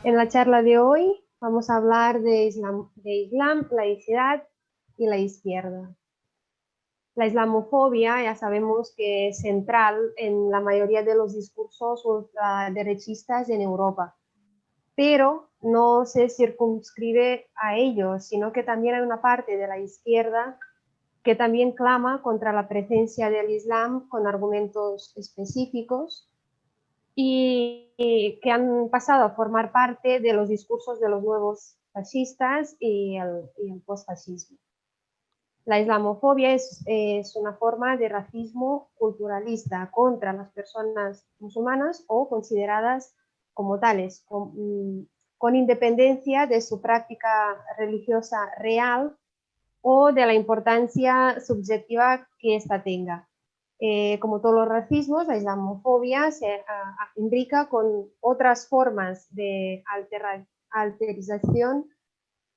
En la charla de hoy vamos a hablar de Islam, laicidad y la izquierda. La islamofobia ya sabemos que es central en la mayoría de los discursos ultraderechistas en Europa, pero no se circunscribe a ellos, sino que también hay una parte de la izquierda que también clama contra la presencia del Islam con argumentos específicos y que han pasado a formar parte de los discursos de los nuevos fascistas y el postfascismo. La islamofobia es una forma de racismo culturalista contra las personas musulmanas o consideradas como tales, con independencia de su práctica religiosa real o de la importancia subjetiva que ésta tenga. Como todos los racismos, la islamofobia se imbrica con otras formas de alterización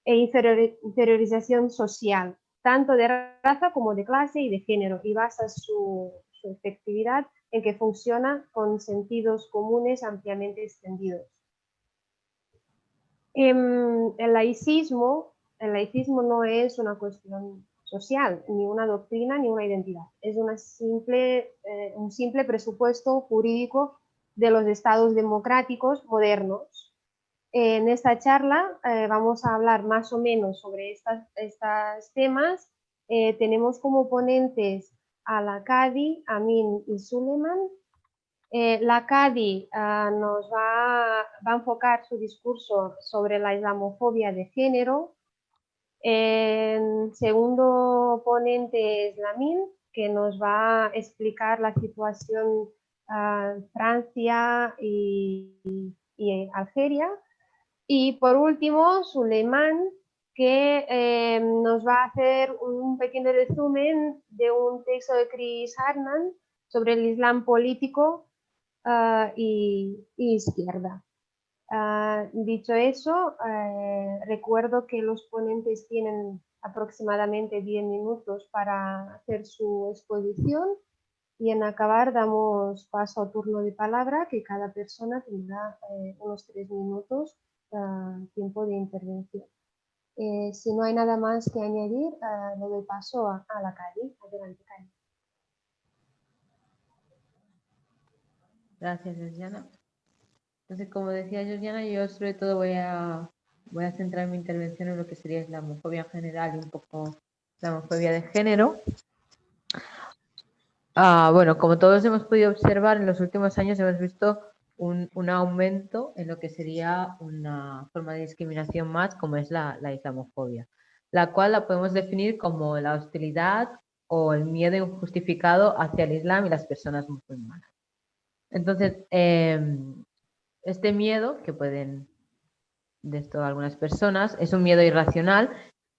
e inferiorización social, tanto de raza como de clase y de género, y basa su efectividad en que funciona con sentidos comunes ampliamente extendidos. El laicismo no es una cuestión social, ni una doctrina, ni una identidad. Es un simple presupuesto jurídico de los estados democráticos modernos. En esta charla vamos a hablar más o menos sobre estos temas. Tenemos como ponentes a la Cadi, Amin y Suleiman. La Cadi nos va a enfocar su discurso sobre la islamofobia de género. El segundo ponente es Lamin, que nos va a explicar la situación Francia y Algeria. Y por último, Suleiman, que nos va a hacer un pequeño resumen de un texto de Chris Hartman sobre el Islam político y izquierda. Dicho eso, recuerdo que los ponentes tienen aproximadamente 10 minutos para hacer su exposición y en acabar damos paso a turno de palabra, que cada persona tendrá unos 3 minutos tiempo de intervención. Si no hay nada más que añadir, le doy paso a la Cari. Adelante, Cari. Gracias, Georgiana. Entonces, como decía Georgiana, yo sobre todo voy a centrar mi intervención en lo que sería islamofobia en general y un poco islamofobia de género. Bueno, como todos hemos podido observar, en los últimos años hemos visto un aumento en lo que sería una forma de discriminación más, como es la islamofobia, la cual la podemos definir como la hostilidad o el miedo injustificado hacia el Islam y las personas musulmanas. Entonces, este miedo, que pueden de esto algunas personas, es un miedo irracional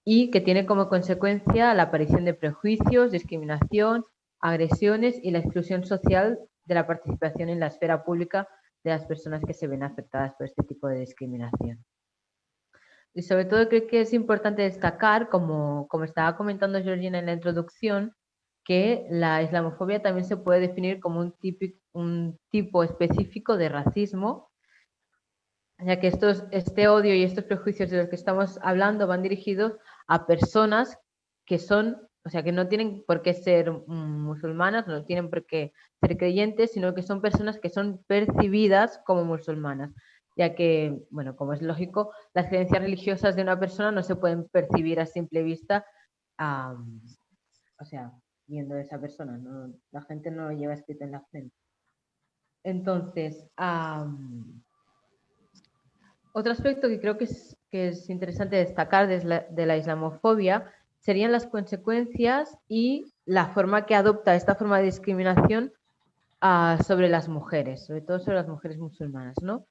y que tiene como consecuencia la aparición de prejuicios, discriminación, agresiones y la exclusión social de la participación en la esfera pública de las personas que se ven afectadas por este tipo de discriminación. Y sobre todo creo que es importante destacar, como estaba comentando Georgina en la introducción, que la islamofobia también se puede definir como un tipo específico de racismo, ya que este odio y estos prejuicios de los que estamos hablando van dirigidos a personas que son, o sea, que no tienen por qué ser musulmanas, no tienen por qué ser creyentes, sino que son personas que son percibidas como musulmanas, ya que, bueno, como es lógico, las creencias religiosas de una persona no se pueden percibir a simple vista, o sea, viendo a esa persona, no, la gente no lo lleva escrito en la frente. Entonces, otro aspecto que creo que es interesante destacar de la islamofobia serían las consecuencias y la forma que adopta esta forma de discriminación sobre las mujeres, sobre todo sobre las mujeres musulmanas, ¿no?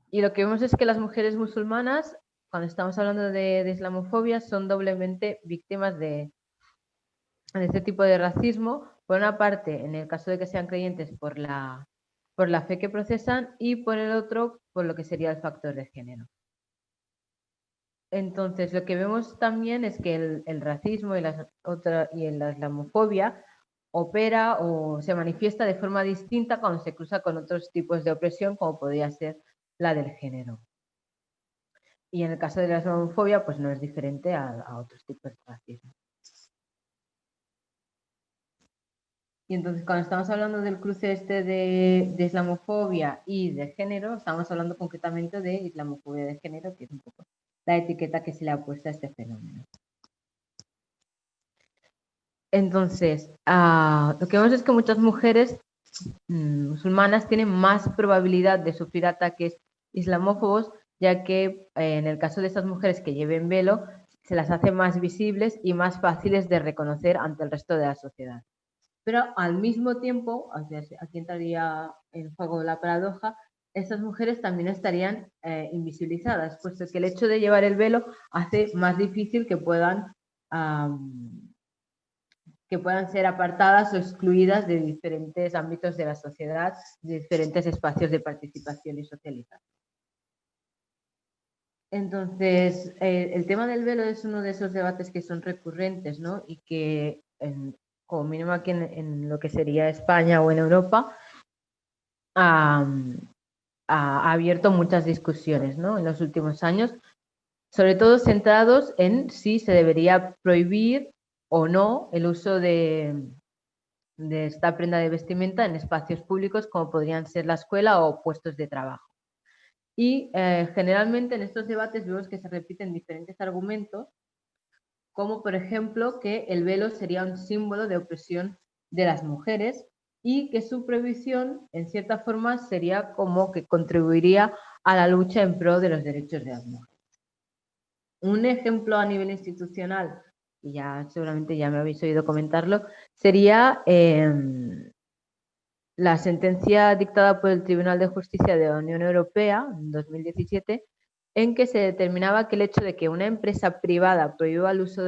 Y lo que vemos es que las mujeres musulmanas, cuando estamos hablando de islamofobia, son doblemente víctimas de este tipo de racismo. Por una parte, en el caso de que sean creyentes por la fe que procesan, y por el otro, por lo que sería el factor de género. Entonces, lo que vemos también es que el racismo y la islamofobia opera o se manifiesta de forma distinta cuando se cruza con otros tipos de opresión, como podría ser la del género. Y en el caso de la islamofobia, pues no es diferente a otros tipos de racismo. Y entonces, cuando estamos hablando del cruce este de islamofobia y de género, estamos hablando concretamente de islamofobia de género, que es un poco la etiqueta que se le ha puesto a este fenómeno. Entonces, lo que vemos es que muchas mujeres musulmanas tienen más probabilidad de sufrir ataques islamófobos, ya que en el caso de estas mujeres que lleven velo, se las hace más visibles y más fáciles de reconocer ante el resto de la sociedad. Pero al mismo tiempo, aquí entraría en juego la paradoja, estas mujeres también estarían invisibilizadas, puesto que el hecho de llevar el velo hace más difícil que puedan ser apartadas o excluidas de diferentes ámbitos de la sociedad, de diferentes espacios de participación y socialización. Entonces, el tema del velo es uno de esos debates que son recurrentes, ¿no? Y que, como mínimo aquí en lo que sería España o en Europa, ha abierto muchas discusiones, ¿no? En los últimos años, sobre todo centrados en si se debería prohibir o no el uso de esta prenda de vestimenta en espacios públicos como podrían ser la escuela o puestos de trabajo. Y generalmente en estos debates vemos que se repiten diferentes argumentos, como por ejemplo que el velo sería un símbolo de opresión de las mujeres y que su prohibición en cierta forma sería como que contribuiría a la lucha en pro de los derechos de las mujeres. Un ejemplo a nivel institucional, y ya seguramente ya me habéis oído comentarlo, sería la sentencia dictada por el Tribunal de Justicia de la Unión Europea en 2017, en que se determinaba que el hecho de que una empresa privada prohíba el uso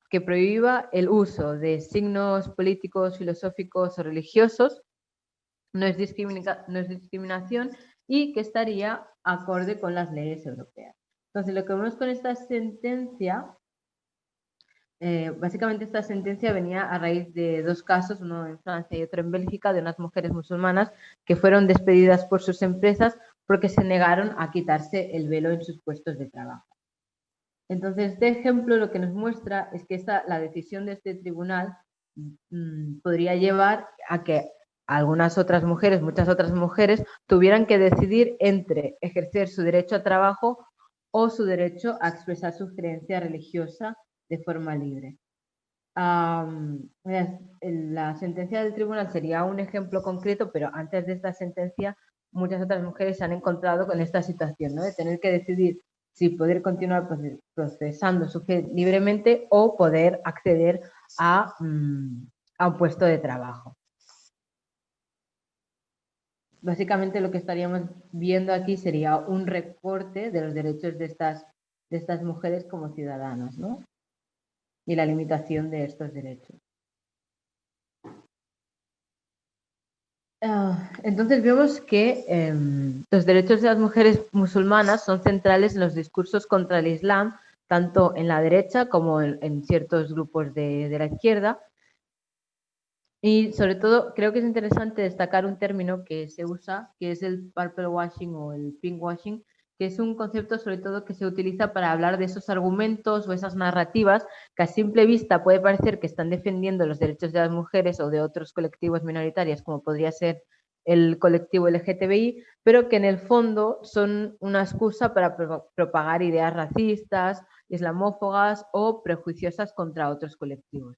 que prohíba el uso de signos políticos, filosóficos o religiosos no es discriminación y que estaría acorde con las leyes europeas. Entonces, lo que vemos con esta sentencia, básicamente esta sentencia venía a raíz de dos casos, uno en Francia y otro en Bélgica, de unas mujeres musulmanas que fueron despedidas por sus empresas porque se negaron a quitarse el velo en sus puestos de trabajo. Entonces, este ejemplo lo que nos muestra es que la decisión de este tribunal podría llevar a que algunas otras mujeres, muchas otras mujeres, tuvieran que decidir entre ejercer su derecho a trabajo o su derecho a expresar su creencia religiosa de forma libre. La sentencia del tribunal sería un ejemplo concreto, pero antes de esta sentencia muchas otras mujeres se han encontrado con esta situación, ¿no? De tener que decidir si poder continuar procesando su fe libremente o poder acceder a un puesto de trabajo. Básicamente lo que estaríamos viendo aquí sería un recorte de los derechos de estas mujeres como ciudadanas, ¿no? Y la limitación de estos derechos. Entonces vemos que los derechos de las mujeres musulmanas son centrales en los discursos contra el Islam, tanto en la derecha como en ciertos grupos de la izquierda. Y sobre todo creo que es interesante destacar un término que se usa, que es el purple washing o el pink washing, que es un concepto sobre todo que se utiliza para hablar de esos argumentos o esas narrativas que a simple vista puede parecer que están defendiendo los derechos de las mujeres o de otros colectivos minoritarios, como podría ser el colectivo LGTBI, pero que en el fondo son una excusa para propagar ideas racistas, islamófobas o prejuiciosas contra otros colectivos.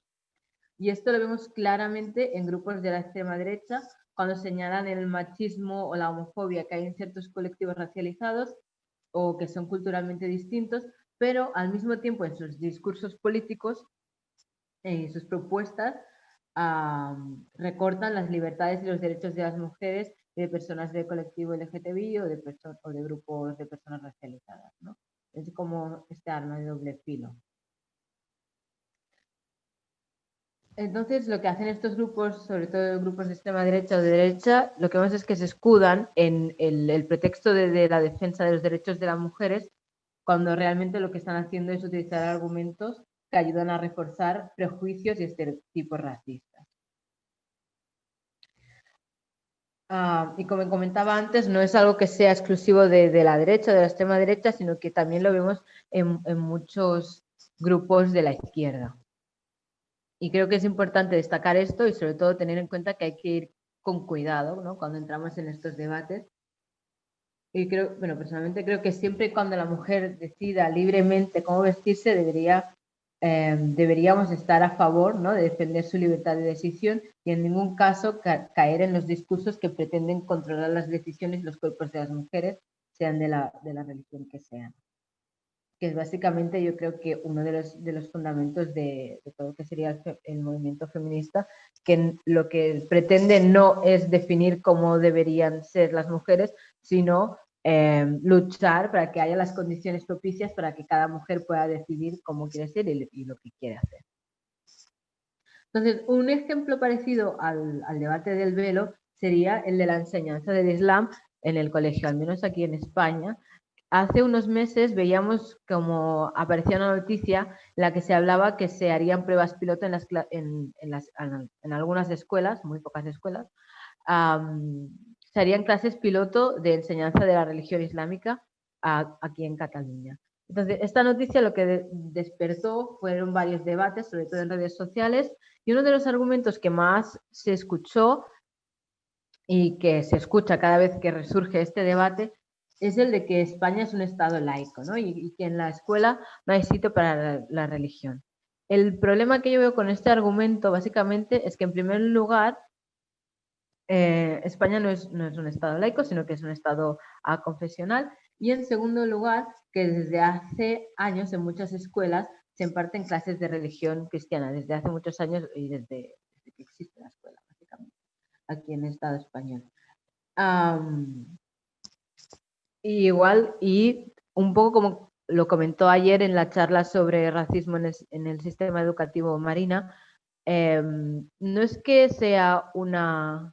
Y esto lo vemos claramente en grupos de la extrema derecha, cuando señalan el machismo o la homofobia que hay en ciertos colectivos racializados o que son culturalmente distintos, pero al mismo tiempo en sus discursos políticos y sus propuestas recortan las libertades y los derechos de las mujeres y de personas del colectivo LGTBI o de grupos de personas racializadas, ¿no? Es como este arma de doble filo. Entonces, lo que hacen estos grupos, sobre todo grupos de extrema derecha o de derecha, lo que vemos es que se escudan en el pretexto de la defensa de los derechos de las mujeres, cuando realmente lo que están haciendo es utilizar argumentos que ayudan a reforzar prejuicios y estereotipos racistas. Y como comentaba antes, no es algo que sea exclusivo de la derecha, de la extrema derecha, sino que también lo vemos en muchos grupos de la izquierda. Y creo que es importante destacar esto y sobre todo tener en cuenta que hay que ir con cuidado, ¿no?, cuando entramos en estos debates. Y creo, bueno, personalmente creo que siempre y cuando la mujer decida libremente cómo vestirse, deberíamos estar a favor, ¿no?, de defender su libertad de decisión y en ningún caso caer en los discursos que pretenden controlar las decisiones y los cuerpos de las mujeres, sean de la religión que sean. Que es básicamente, yo creo que uno de los fundamentos de todo lo que sería el movimiento feminista, que lo que pretende no es definir cómo deberían ser las mujeres, sino luchar para que haya las condiciones propicias para que cada mujer pueda decidir cómo quiere ser y lo que quiere hacer. Entonces, un ejemplo parecido al debate del velo sería el de la enseñanza del Islam en el colegio, al menos aquí en España. Hace unos meses veíamos como aparecía una noticia en la que se hablaba que se harían pruebas piloto en algunas escuelas, muy pocas escuelas, se harían clases piloto de enseñanza de la religión islámica aquí en Cataluña. Entonces, esta noticia lo que despertó fueron varios debates, sobre todo en redes sociales, y uno de los argumentos que más se escuchó y que se escucha cada vez que resurge este debate es el de que España es un Estado laico, ¿no?, y que en la escuela no hay sitio para la religión. El problema que yo veo con este argumento básicamente es que, en primer lugar, España no es un Estado laico, sino que es un Estado confesional, y en segundo lugar, que desde hace años en muchas escuelas se imparten clases de religión cristiana, desde hace muchos años y desde que existe la escuela, básicamente, aquí en el Estado español. Y un poco como lo comentó ayer en la charla sobre racismo en el sistema educativo Marina, no es que sea una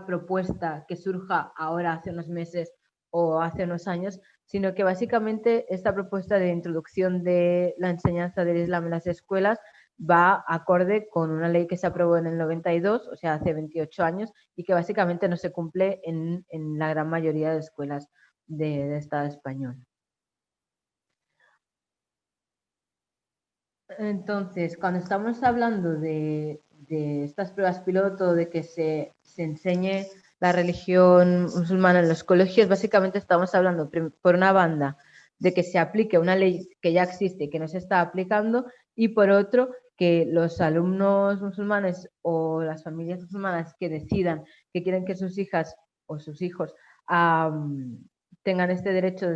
propuesta que surja ahora, hace unos meses o hace unos años, sino que básicamente esta propuesta de introducción de la enseñanza del Islam en las escuelas va acorde con una ley que se aprobó en el 92, o sea, hace 28 años, y que básicamente no se cumple en la gran mayoría de escuelas de Estado español. Entonces, cuando estamos hablando de estas pruebas piloto, de que se enseñe la religión musulmana en los colegios, básicamente estamos hablando, por una banda, de que se aplique una ley que ya existe y que no se está aplicando, y por otro, que los alumnos musulmanes o las familias musulmanas que decidan que quieren que sus hijas o sus hijos tengan este derecho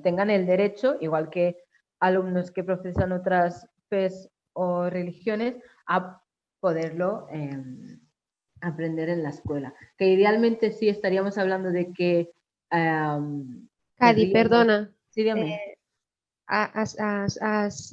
tengan el derecho, igual que alumnos que profesan otras fes o religiones, a poderlo aprender en la escuela. Que idealmente sí estaríamos hablando de que Cadi, perdona. Sí, dígame. Has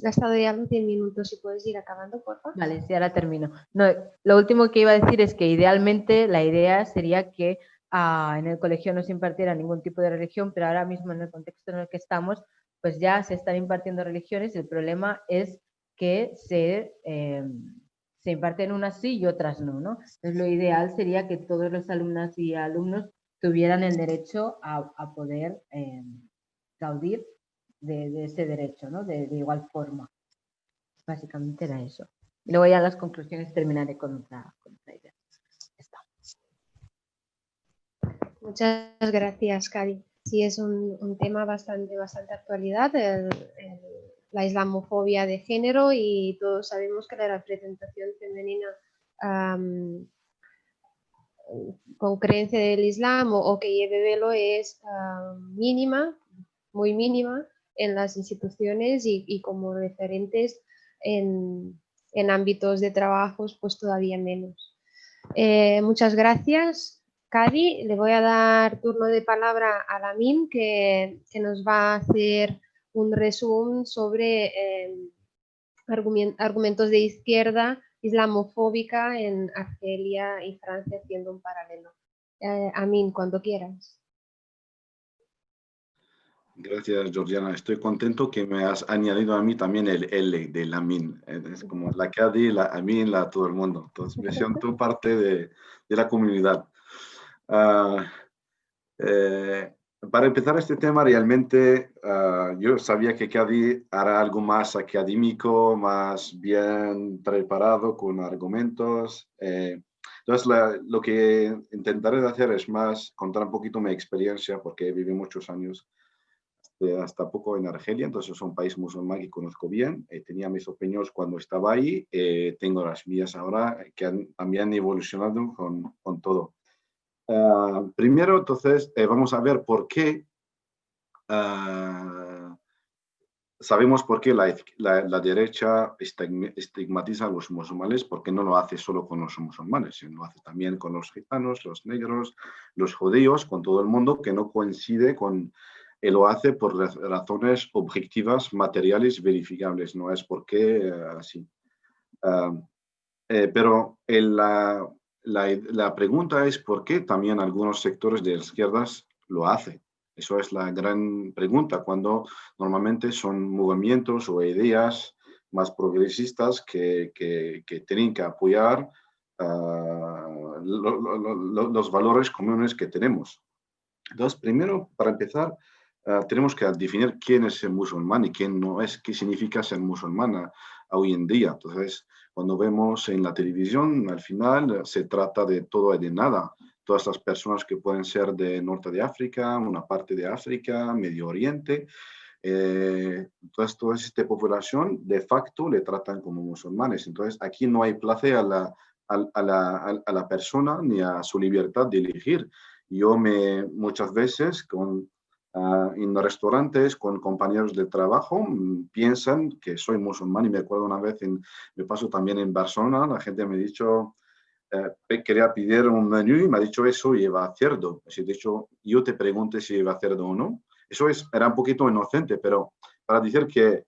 gastado ya los 10 minutos, si puedes ir acabando, por favor. Vale, sí, ahora termino. No, lo último que iba a decir es que idealmente la idea sería que en el colegio no se impartiera ningún tipo de religión, pero ahora mismo en el contexto en el que estamos, pues ya se están impartiendo religiones. El problema es que se imparten unas sí y otras no, ¿no? Entonces lo ideal sería que todos los alumnas y alumnos tuvieran el derecho a poder gaudir de ese derecho, ¿no? De igual forma. Básicamente era eso. Y luego ya en las conclusiones terminaré con otra idea. Está. Muchas gracias, Cari. Sí, es un tema bastante actualidad, la islamofobia de género, y todos sabemos que la representación femenina con creencia del Islam o que lleve velo es mínima, muy mínima en las instituciones y como referentes en ámbitos de trabajos pues todavía menos. Muchas gracias, Cadi. Le voy a dar turno de palabra a Lamin, que nos va a hacer un resumen sobre argumentos de izquierda islamofóbica en Argelia y Francia, haciendo un paralelo. Amin, cuando quieras. Gracias, Georgiana. Estoy contento que me has añadido a mí también el L de Lamin. Es como la Cadi, la Amin, todo el mundo. Entonces me siento parte de la comunidad. Ah, para empezar este tema, realmente yo sabía que Cadi hará algo más académico, más bien preparado, con argumentos. Entonces, lo que intentaré de hacer es más contar un poquito mi experiencia, porque viví muchos años, hasta poco en Argelia, entonces es un país musulmán que conozco bien. Tenía mis opiniones cuando estaba ahí, tengo las mías ahora, que también han evolucionado con todo. Primero, entonces, vamos a ver por qué. Sabemos por qué la derecha estigmatiza a los musulmanes, porque no lo hace solo con los musulmanes, sino lo hace también con los gitanos, los negros, los judíos, con todo el mundo que no coincide con. Y lo hace por razones objetivas, materiales, verificables, no es porque así. Pero la pregunta es por qué también algunos sectores de izquierdas lo hacen. Eso es la gran pregunta, cuando normalmente son movimientos o ideas más progresistas que tienen que apoyar los valores comunes que tenemos. Entonces, primero, para empezar, tenemos que definir quién es el musulmán y quién no es, qué significa ser musulmán hoy en día. Entonces, cuando vemos en la televisión, al final se trata de todo y de nada. Todas las personas que pueden ser de norte de África, una parte de África, Medio Oriente, entonces toda esta población de facto le tratan como musulmanes. Entonces, aquí no hay place a la persona ni a su libertad de elegir. Yo muchas veces en restaurantes con compañeros de trabajo piensan que soy musulmán, y me acuerdo una vez, me pasó también en Barcelona, la gente me ha dicho, quería pedir un menú y me ha dicho, eso lleva cerdo. He dicho, yo te pregunté si lleva cerdo o no. Eso era un poquito inocente, pero para decir que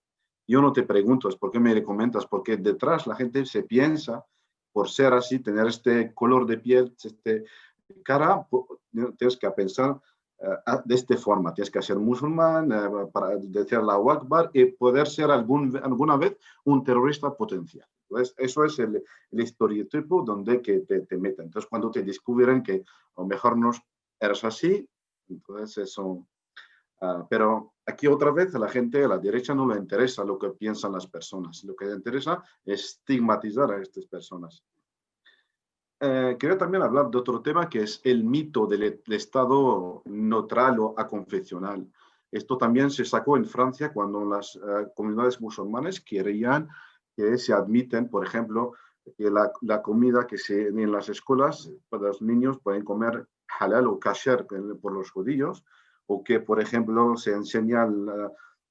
yo no te pregunto, es por qué me comentas, porque detrás la gente se piensa, por ser así, tener este color de piel, este cara, tienes que pensar de esta forma, tienes que ser musulmán para decir la Akbar y poder ser alguna vez un terrorista potencial. Entonces, eso es el estereotipo donde que te meten. Entonces, cuando te descubren que a lo mejor no eres así, entonces eso. Pero aquí otra vez a la gente, a la derecha, no le interesa lo que piensan las personas. Lo que le interesa es estigmatizar a estas personas. Quería también hablar de otro tema, que es el mito del Estado neutral o aconfesional. Esto también se sacó en Francia cuando las comunidades musulmanas querían que se admiten, por ejemplo, que la comida que en las escuelas para los niños pueden comer halal o kasher por los judíos, o que, por ejemplo, se enseña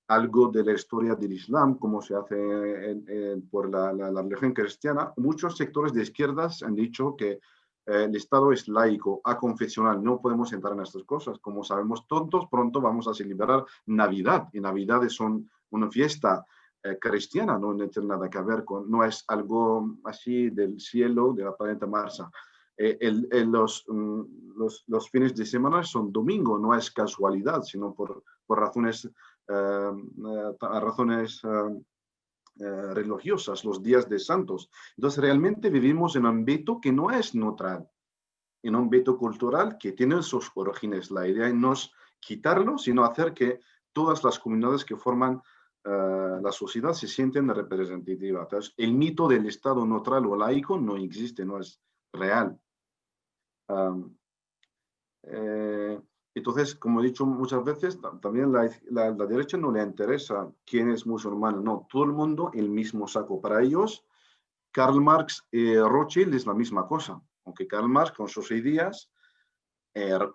algo de la historia del Islam, como se hace por la religión cristiana. Muchos sectores de izquierdas han dicho que el Estado es laico, aconfesional, no podemos entrar en estas cosas. Como sabemos todos, pronto vamos a celebrar Navidad, y Navidad es una fiesta cristiana, no tiene nada que ver con, no es algo así del cielo, de la planeta Mars. Los fines de semana son domingo, no es casualidad, sino por razones religiosas, los días de santos. Entonces, realmente vivimos en un ámbito que no es neutral, en un ámbito cultural que tiene sus orígenes. La idea no es quitarlo, sino hacer que todas las comunidades que forman la sociedad se sienten representativas. Entonces, el mito del Estado neutral o laico no existe, no es real. Entonces, como he dicho muchas veces, también la derecha no le interesa quién es musulmán, no, todo el mundo el mismo saco. Para ellos, Karl Marx y Rothschild es la misma cosa, aunque Karl Marx con sus ideas,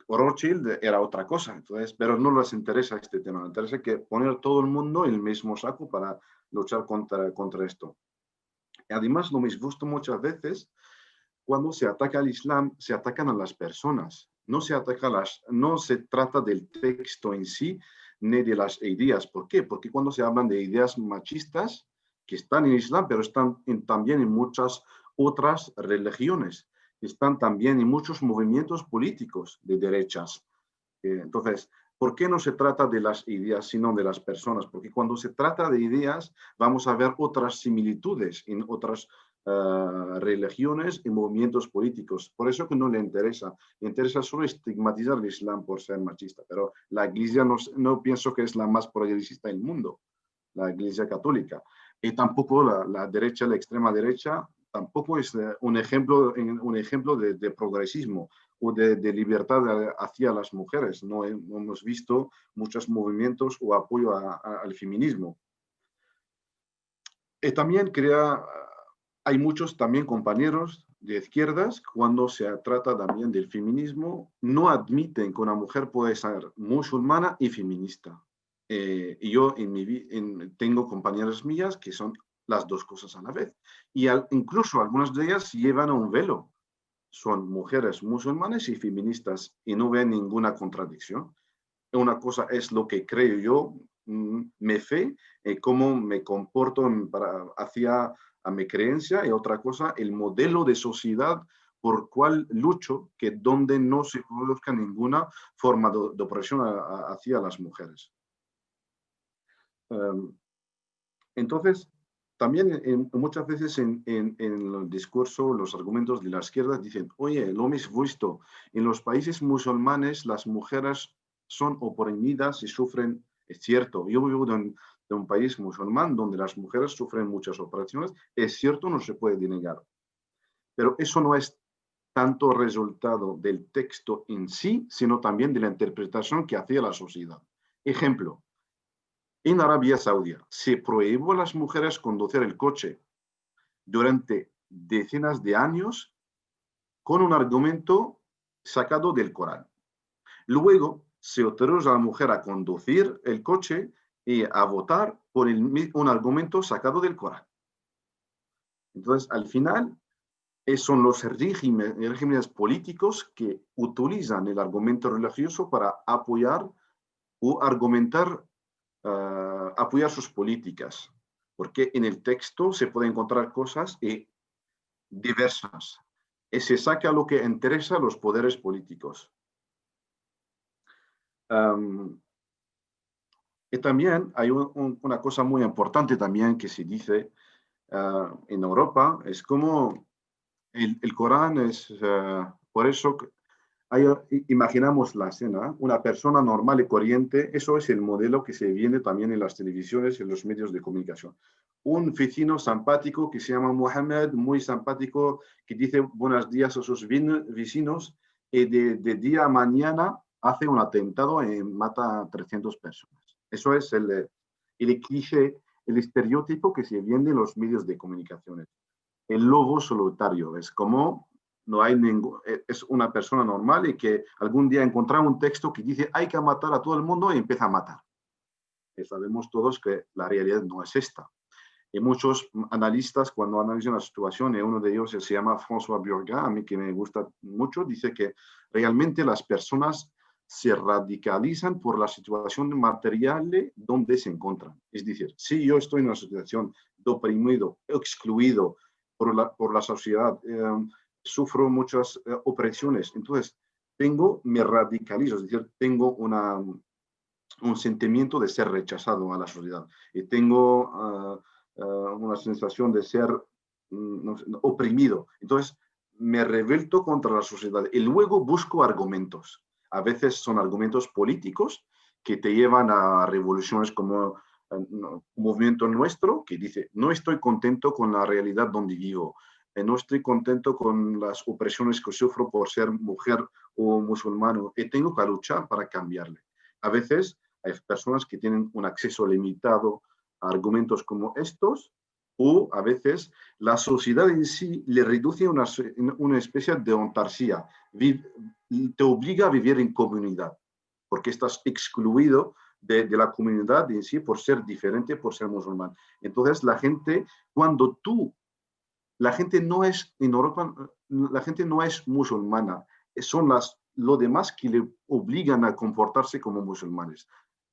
Rothschild era otra cosa. Entonces, pero no les interesa este tema, les interesa que poner todo el mundo en el mismo saco para luchar contra esto. Y además, no me gusta muchas veces cuando se ataca al Islam, se atacan a las personas. No se trata del texto en sí, ni de las ideas. ¿Por qué? Porque cuando se hablan de ideas machistas, que están en Islam, pero están también en muchas otras religiones, están también en muchos movimientos políticos de derechas. Entonces, ¿por qué no se trata de las ideas, sino de las personas? Porque cuando se trata de ideas, vamos a ver otras similitudes en otras religiones y movimientos políticos. Por eso que no le interesa. Le interesa solo estigmatizar el Islam por ser machista. Pero la Iglesia no pienso que es la más progresista del mundo, la Iglesia católica. Y tampoco la derecha, la extrema derecha, tampoco es un ejemplo de progresismo o de libertad hacia las mujeres. No hemos visto muchos movimientos o apoyo al feminismo. Y también hay muchos también compañeros de izquierdas, cuando se trata también del feminismo, no admiten que una mujer puede ser musulmana y feminista. Y yo tengo compañeras mías que son las dos cosas a la vez. Y incluso algunas de ellas llevan un velo. Son mujeres musulmanas y feministas y no ven ninguna contradicción. Una cosa es lo que creo yo, mi fe, cómo me comporto hacia a mi creencia, y otra cosa, el modelo de sociedad por cual lucho, que donde no se produzca ninguna forma de opresión hacia las mujeres. Entonces, también muchas veces en el discurso, los argumentos de la izquierda dicen, oye, lo hemos visto, en los países musulmanes las mujeres son oprimidas y sufren, es cierto, yo vivo de un país musulmán donde las mujeres sufren muchas opresiones, es cierto, no se puede negar, pero eso no es tanto resultado del texto en sí, sino también de la interpretación que hacía la sociedad. Ejemplo, en Arabia Saudí se prohibió a las mujeres conducir el coche durante decenas de años con un argumento sacado del Corán. Luego se autoriza a la mujer a conducir el coche y a votar por un argumento sacado del Corán. Entonces, al final, son los regímenes políticos que utilizan el argumento religioso para apoyar o argumentar apoyar sus políticas, porque en el texto se pueden encontrar cosas diversas y se saca lo que interesa a los poderes políticos. Y también hay una cosa muy importante también que se dice en Europa, es como el Corán es, por eso imaginamos la escena, una persona normal y corriente, eso es el modelo que se viene también en las televisiones y en los medios de comunicación. Un vecino simpático que se llama Mohamed, muy simpático, que dice buenos días a sus vecinos y de día a mañana hace un atentado y mata a 300 personas. Eso es el cliché, el estereotipo que se viene en los medios de comunicación. El lobo solitario es como no hay es una persona normal y que algún día encontrará un texto que dice hay que matar a todo el mundo y empieza a matar. Y sabemos todos que la realidad no es esta. Y muchos analistas, cuando analizan la situación, y uno de ellos se llama François Burga, a mí que me gusta mucho, dice que realmente las personas se radicalizan por la situación material donde se encuentran. Es decir, si yo estoy en una situación de oprimido, excluido por la sociedad, sufro muchas opresiones, entonces me radicalizo, es decir, tengo un sentimiento de ser rechazado a la sociedad y tengo una sensación de ser oprimido. Entonces me rebelto contra la sociedad y luego busco argumentos. A veces son argumentos políticos que te llevan a revoluciones como un movimiento nuestro que dice no estoy contento con la realidad donde vivo, no estoy contento con las opresiones que sufro por ser mujer o musulmano y tengo que luchar para cambiarle. A veces hay personas que tienen un acceso limitado a argumentos como estos, o a veces la sociedad en sí le reduce a una especie de ontarquía, te obliga a vivir en comunidad, porque estás excluido de la comunidad en sí por ser diferente, por ser musulmán. Entonces la gente, la gente no es, en Europa, la gente no es musulmana, son los demás que le obligan a comportarse como musulmanes.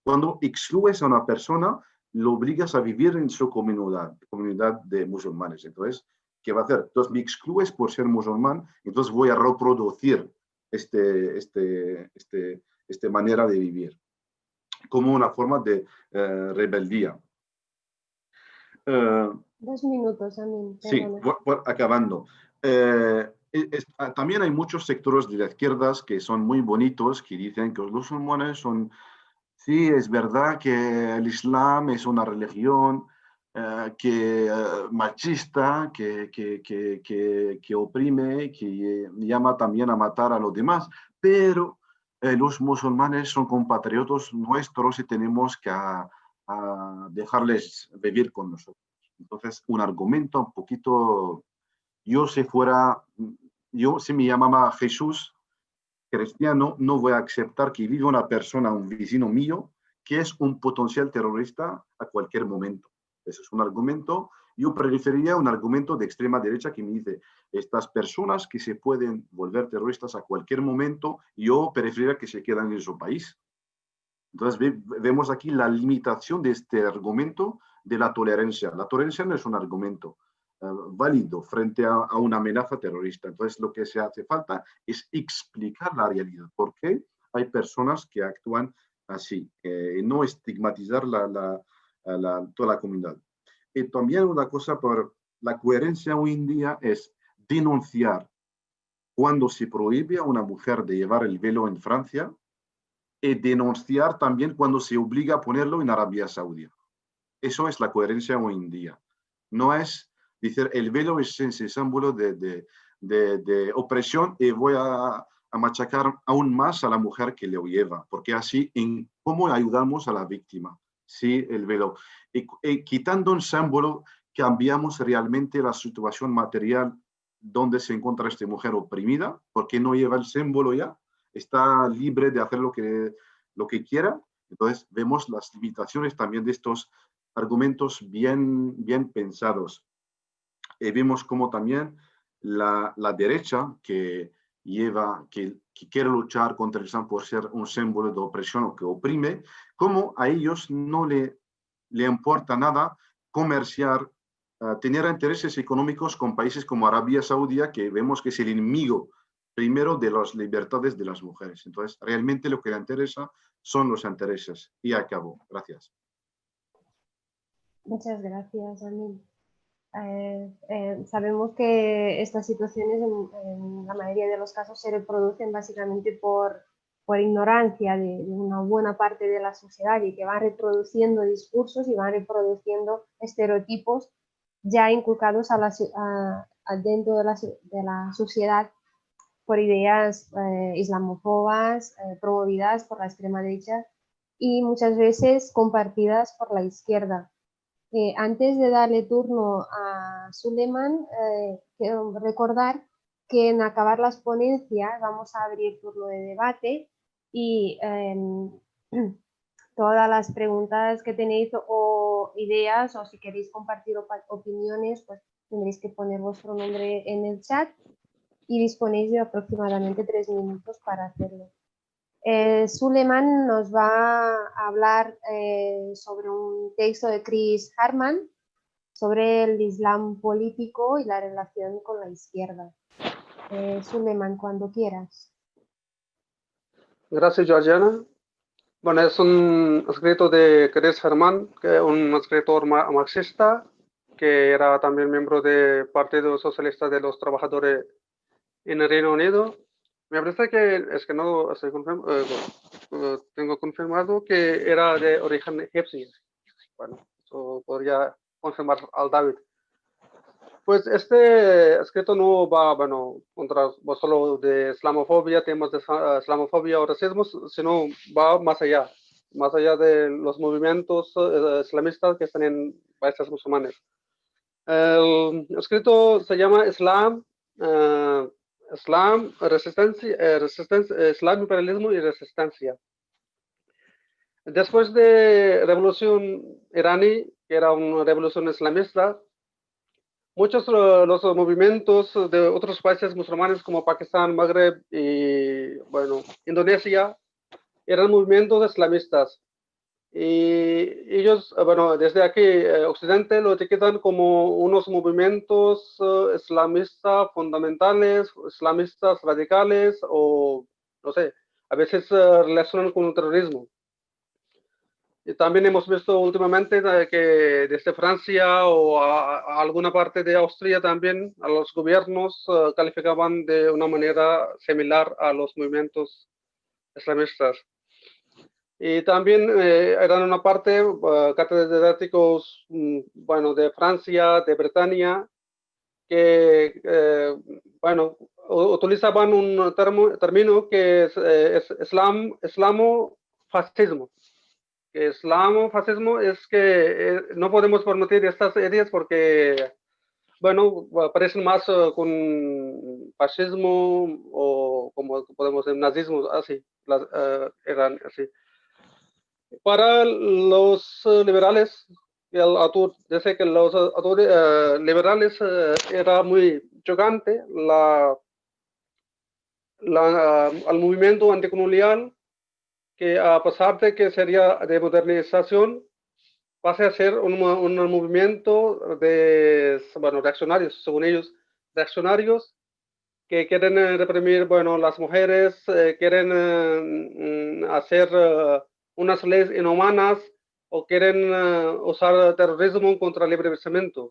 Cuando excluyes a una persona, lo obligas a vivir en su comunidad de musulmanes. Entonces, ¿qué va a hacer? Entonces, me excluyes por ser musulmán, entonces voy a reproducir esta manera de vivir como una forma de rebeldía. 2 minutos, Amin. Sí, acabando. También hay muchos sectores de la izquierda que son muy bonitos, que dicen que los musulmanes son, sí, es verdad que el Islam es una religión machista, que oprime, que llama también a matar a los demás, pero los musulmanes son compatriotas nuestros y tenemos que a dejarles vivir con nosotros. Entonces, un argumento un poquito, si me llamaba Jesús cristiano, no voy a aceptar que vive una persona, un vecino mío, que es un potencial terrorista a cualquier momento. Ese es un argumento. Yo preferiría un argumento de extrema derecha que me dice, estas personas que se pueden volver terroristas a cualquier momento, yo preferiría que se quedan en su país. Entonces vemos aquí la limitación de este argumento de la tolerancia. La tolerancia no es un argumento válido frente a una amenaza terrorista. Entonces lo que se hace falta es explicar la realidad. ¿Por qué hay personas que actúan así? No estigmatizar toda la comunidad. Y también una cosa por la coherencia hoy en día es denunciar cuando se prohíbe a una mujer de llevar el velo en Francia, y denunciar también cuando se obliga a ponerlo en Arabia Saudí. Eso es la coherencia hoy en día. No es decir, el velo es ese símbolo de opresión y voy a machacar aún más a la mujer que lo lleva, porque así, ¿cómo ayudamos a la víctima? Sí, el velo. Y quitando un símbolo, cambiamos realmente la situación material donde se encuentra esta mujer oprimida, porque no lleva el símbolo ya, está libre de hacer lo que quiera. Entonces vemos las limitaciones también de estos argumentos bien pensados. Vemos como también la derecha que quiere luchar contra el Islam por ser un símbolo de opresión o que oprime, como a ellos no le importa nada comerciar, tener intereses económicos con países como Arabia Saudí, que vemos que es el enemigo primero de las libertades de las mujeres. Entonces, realmente lo que le interesa son los intereses. Y acabo. Gracias. Muchas gracias, Amin. Sabemos que estas situaciones en la mayoría de los casos se reproducen básicamente por ignorancia de una buena parte de la sociedad y que van reproduciendo discursos y van reproduciendo estereotipos ya inculcados dentro de la sociedad por ideas islamófobas promovidas por la extrema derecha y muchas veces compartidas por la izquierda. Antes de darle turno a Suleiman, quiero recordar que en acabar las ponencias vamos a abrir turno de debate y todas las preguntas que tenéis o ideas o si queréis compartir opiniones, pues tendréis que poner vuestro nombre en el chat y disponéis de aproximadamente 3 minutos para hacerlo. Suleiman nos va a hablar sobre un texto de Chris Harman sobre el Islam político y la relación con la izquierda. Suleiman, cuando quieras. Gracias, Georgiana. Bueno, es un escrito de Chris Harman, un escritor marxista que era también miembro del Partido Socialista de los Trabajadores en el Reino Unido. Me parece que no estoy tengo confirmado que era de origen egipcio. Bueno, eso podría confirmar al David. Pues este escrito no va, contra solo de islamofobia, temas de islamofobia o racismo, sino va más allá de los movimientos islamistas que están en países musulmanes. El escrito se llama Islam, Islam, imperialismo y resistencia. Después de revolución iraní, que era una revolución islamista, muchos los movimientos de otros países musulmanes como Pakistán, Magreb y Indonesia eran movimientos islamistas. Y ellos, desde aquí, Occidente lo etiquetan como unos movimientos islamistas fundamentales, islamistas radicales o, no sé, a veces relacionan con el terrorismo. Y también hemos visto últimamente que desde Francia o a alguna parte de Austria también a los gobiernos calificaban de una manera similar a los movimientos islamistas. Y también eran una parte catedráticos, bueno, de Francia, de Bretaña, que, bueno, utilizaban un término que es islamofascismo. Que islamofascismo es que no podemos permitir estas ideas porque, bueno, parecen más con fascismo o como podemos decir, nazismo, así, eran así. Para los liberales, el autor dice que los autores liberales era muy chocante al movimiento anticolonial, que a pesar de que sería de modernización, pase a ser un movimiento de, bueno, reaccionarios, según ellos, reaccionarios que quieren reprimir, bueno, las mujeres, quieren hacer unas leyes inhumanas o quieren usar terrorismo contra el libre pensamiento.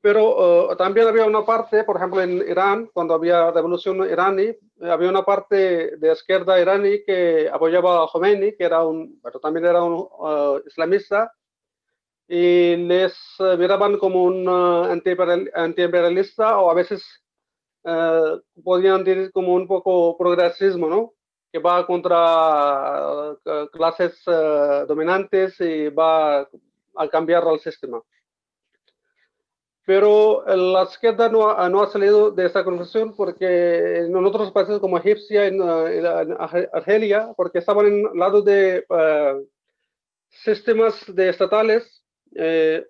Pero también había una parte, por ejemplo, en Irán, cuando había revolución iraní, había una parte de izquierda iraní que apoyaba a Khomeini, que era bueno, también era un islamista, y les miraban como un antiimperialista o a veces podrían decir como un poco progresismo, ¿no? Que va contra clases dominantes y va a cambiar el sistema. Pero la izquierda no ha salido de esta conversación porque en otros países como Egipcia, en Argelia, porque estaban en lado de sistemas estatales que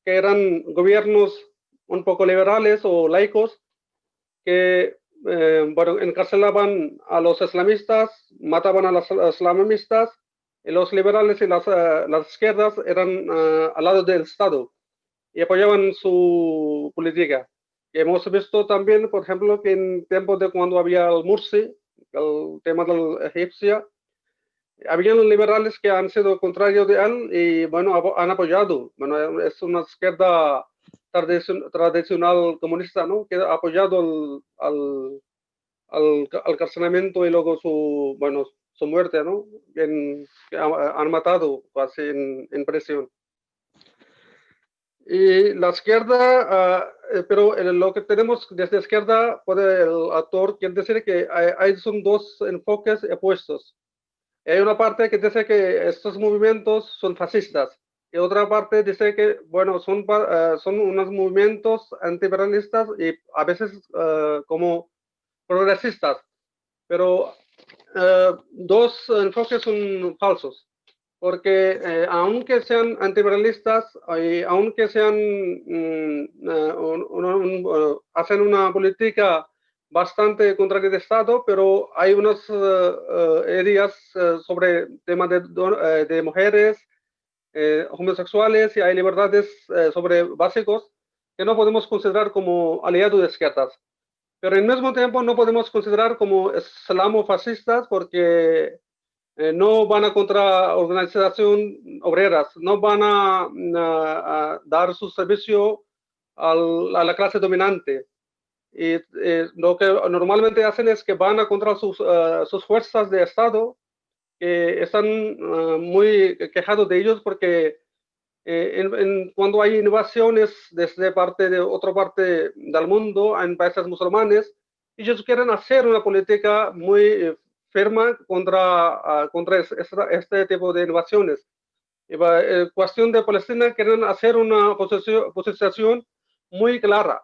eran gobiernos un poco liberales o laicos que bueno, encarcelaban a los islamistas, mataban a los islamistas, y los liberales y las izquierdas eran al lado del Estado y apoyaban su política. Y hemos visto también, por ejemplo, que en tiempos de cuando había el Mursi, el tema del egipcio, habían liberales que han sido contrarios de él y, bueno, han apoyado. Bueno, es una izquierda tradicional comunista, ¿no? Que ha apoyado al carcelamiento y luego bueno, su muerte, ¿no? Que han matado casi en prisión. Y la izquierda, pero lo que tenemos desde la izquierda, el autor quiere decir que son dos enfoques opuestos. Hay una parte que dice que estos movimientos son fascistas y otra parte dice que, bueno, son unos movimientos antiimperialistas y a veces como progresistas, pero dos enfoques son falsos. Porque aunque sean antiimperialistas y aunque sean hacen una política bastante contraria de Estado, pero hay unas ideas sobre temas de mujeres, homosexuales y hay libertades sobre básicos que no podemos considerar como aliados de izquierdas. Pero al mismo tiempo no podemos considerar como islamofascistas porque no van a contra organización obreras, no van a dar su servicio a la clase dominante. Y lo que normalmente hacen es que van a contra sus fuerzas de Estado, que están muy quejados de ellos porque cuando hay innovaciones desde otra parte del mundo, en países musulmanes, ellos quieren hacer una política muy firme contra este tipo de innovaciones. En cuestión de Palestina, quieren hacer una posición muy clara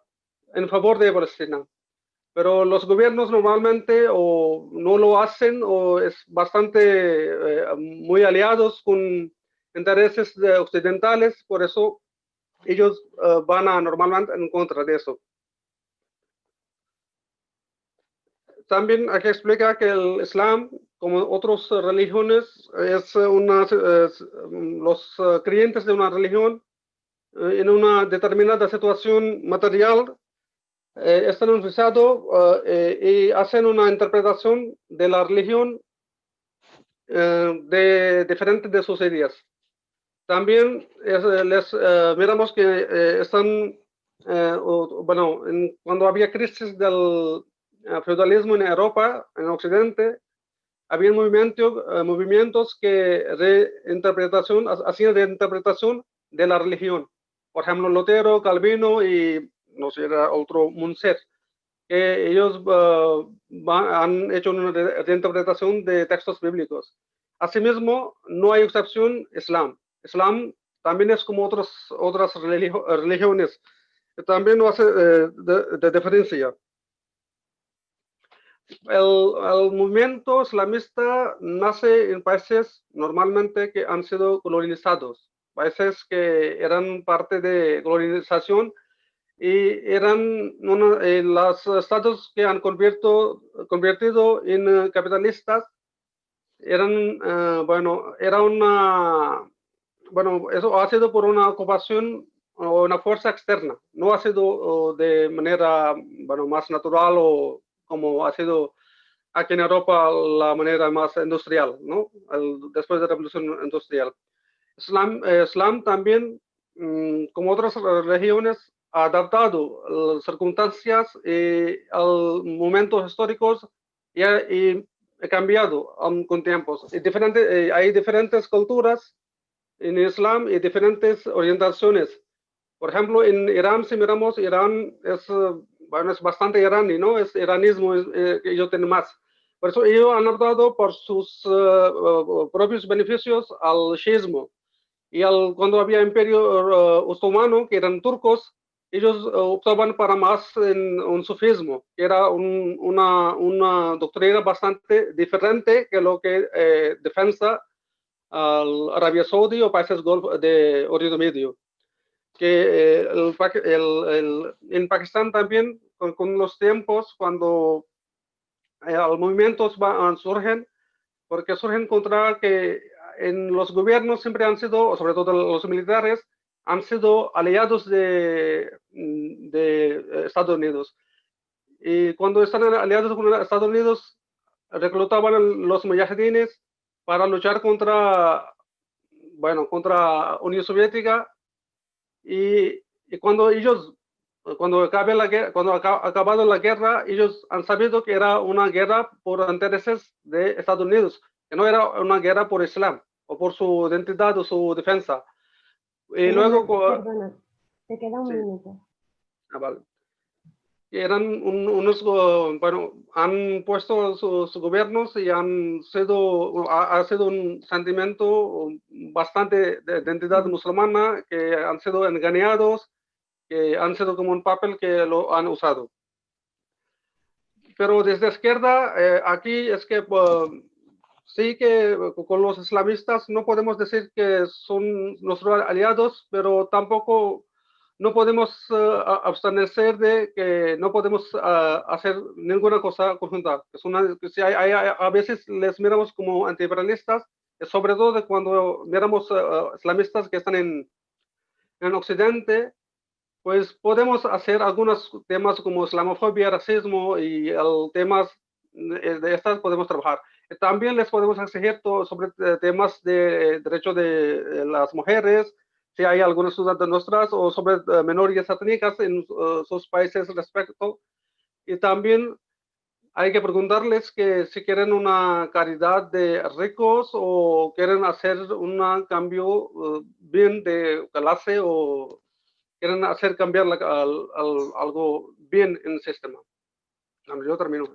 en favor de Palestina. Pero los gobiernos normalmente o no lo hacen o es bastante muy aliados con intereses occidentales, por eso ellos van normalmente en contra de eso. También hay que explicar que el Islam, como otras religiones, los creyentes de una religión en una determinada situación material están interesados y hacen una interpretación de la religión de diferentes de sus ideas. También miramos que están, bueno, cuando había crisis del feudalismo en Europa, en Occidente, había movimientos que hacían reinterpretación de la religión. Por ejemplo, Lutero, Calvino y no sé, era otro Munzer, que ellos han hecho una reinterpretación de textos bíblicos. Asimismo, no hay excepción Islam. Islam también es como otras religiones. También no hace de diferencia. El movimiento islamista nace en países normalmente que han sido colonizados, países que eran parte de colonización y eran los estados que han convertido en capitalistas. Bueno, eso ha sido por una ocupación o una fuerza externa, no ha sido de manera, bueno, más natural o como ha sido aquí en Europa la manera más industrial, ¿no? Después de la revolución industrial. Islam también, como otras religiones, ha adaptado las circunstancias y momentos históricos y ha cambiado con tiempos. Hay diferentes culturas en Islam y diferentes orientaciones. Por ejemplo, en Irán, si miramos, Irán es bastante iraní, ¿no? Es iranismo que ellos tienen más. Por eso ellos han optado por sus propios beneficios al shiismo. Y cuando había imperio otomano, que eran turcos, ellos optaban para más en un sufismo, que era una doctrina bastante diferente que lo que defensa Arabia Saudí o países de Oriente Medio. Que en Pakistán también, con los tiempos, cuando los movimientos surgen, porque surgen contra que en los gobiernos siempre han sido, sobre todo los militares, han sido aliados de Estados Unidos. Y cuando están aliados con Estados Unidos, reclutaban los mujahidines para luchar contra Unión Soviética. Y cuando ha acabado la guerra, ellos han sabido que era una guerra por intereses de Estados Unidos, que no era una guerra por Islam o por su identidad o su defensa. Y luego, perdona, te queda un sí. minuto. Vale. Eran han puesto sus gobiernos y ha sido un sentimiento bastante de identidad musulmana, que han sido engañados, que han sido como un papel que lo han usado. Pero desde izquierda, aquí es que sí que con los islamistas no podemos decir que son nuestros aliados, pero tampoco no podemos abstenerse de que no podemos hacer ninguna cosa conjunta. A veces les miramos como antiimperialistas, sobre todo cuando miramos islamistas que están en Occidente, pues podemos hacer algunos temas como islamofobia, racismo y temas de estas podemos trabajar. También les podemos exigir sobre temas de derechos de las mujeres, si hay algunas dudas de nuestras, o sobre minorías étnicas en sus países respecto. Y también hay que preguntarles que si quieren una caridad de ricos o quieren hacer un cambio bien de clase o quieren hacer cambiar algo bien en el sistema. Yo termino.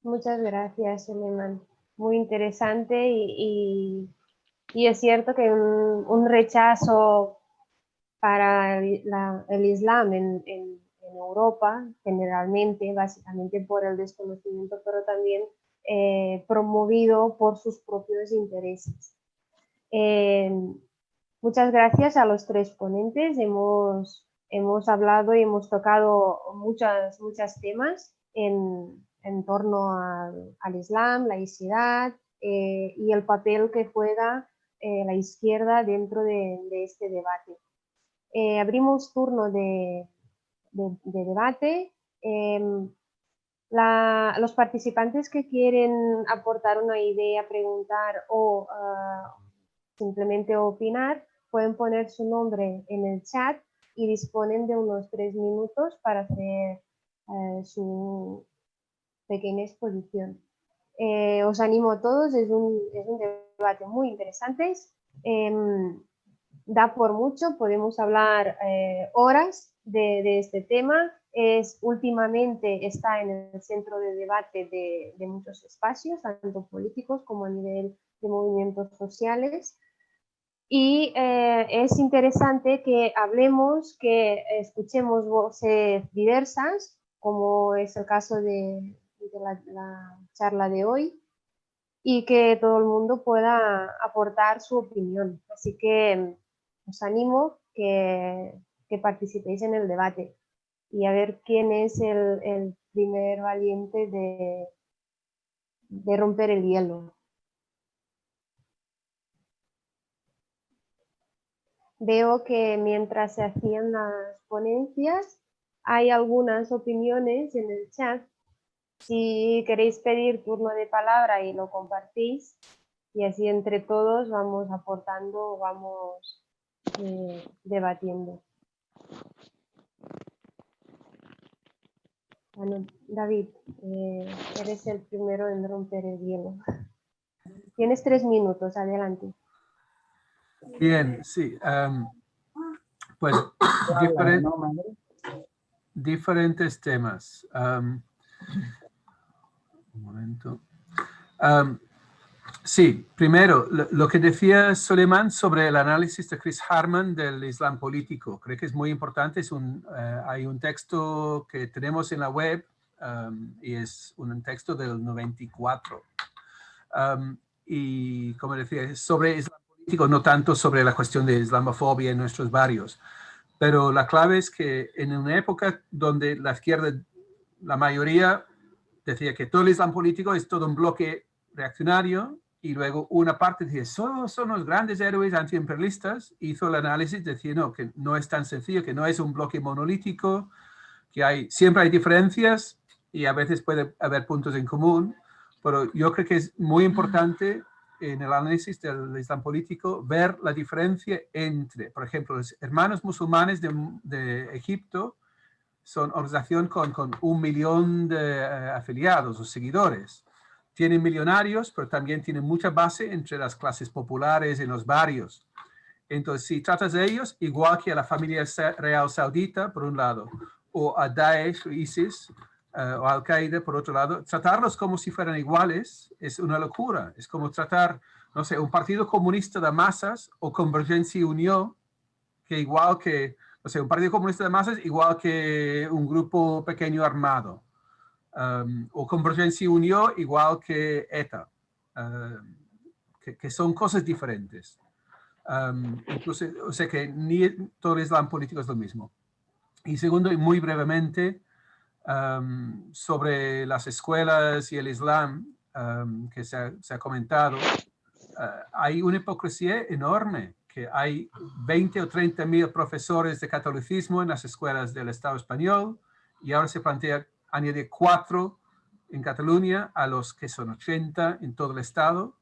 Muchas gracias, Suleiman. Muy interesante y es cierto que un rechazo para el Islam en Europa, generalmente, básicamente por el desconocimiento, pero también promovido por sus propios intereses. Muchas gracias a los tres ponentes. Hemos hablado y hemos tocado muchos temas en torno al Islam, laicidad y el papel que juega la izquierda dentro de este debate. Abrimos turno de debate. Los participantes que quieren aportar una idea, preguntar o simplemente opinar, pueden poner su nombre en el chat y disponen de unos 3 minutos para hacer su pequeña exposición. Os animo a todos, es un debate muy interesante. Da por mucho, podemos hablar horas de este tema. Últimamente está en el centro de debate de muchos espacios, tanto políticos como a nivel de movimientos sociales. Y es interesante que hablemos, que escuchemos voces diversas, como es el caso de la charla de hoy, y que todo el mundo pueda aportar su opinión. Así que os animo que participéis en el debate y a ver quién es el primer valiente de romper el hielo. Veo que mientras se hacían las ponencias hay algunas opiniones en el chat. Si queréis pedir turno de palabra y lo compartís, y así entre todos vamos aportando, vamos debatiendo. Bueno, David, eres el primero en romper el hielo. Tienes 3 minutos, adelante. Bien, sí. Pues diferentes temas. Un momento. Sí, primero, lo que decía Soleiman sobre el análisis de Chris Harman del Islam político. Creo que es muy importante. Hay un texto que tenemos en la web y es un texto del 94. Y como decía, es sobre Islam político, no tanto sobre la cuestión de islamofobia en nuestros barrios. Pero la clave es que en una época donde la izquierda, la mayoría, decía que todo el Islam político es todo un bloque reaccionario, y luego una parte decía, son los grandes héroes antiimperialistas, hizo el análisis, decía, no, que no es tan sencillo, que no es un bloque monolítico, que siempre hay diferencias y a veces puede haber puntos en común, pero yo creo que es muy importante en el análisis del Islam político ver la diferencia entre, por ejemplo, los hermanos musulmanes de Egipto son organización con 1 millón de afiliados o seguidores. Tienen millonarios, pero también tienen mucha base entre las clases populares en los barrios. Entonces, si tratas de ellos, igual que a la familia real saudita, por un lado, o a Daesh, o ISIS, o Al-Qaeda, por otro lado, tratarlos como si fueran iguales es una locura. Es como tratar, no sé, un partido comunista de masas o Convergencia y Unión, que igual que, o sea, un partido comunista de masas igual que un grupo pequeño armado. O Convergencia y Unión igual que ETA. Que son cosas diferentes. Incluso, o sea que ni todo el Islam político es lo mismo. Y segundo, y muy brevemente, sobre las escuelas y el Islam que se ha comentado, hay una hipocresía enorme, que hay 20 o 30 mil profesores de catolicismo en las escuelas del Estado español, y ahora se plantea añadir 4 en Cataluña a los que son 80 en todo el Estado.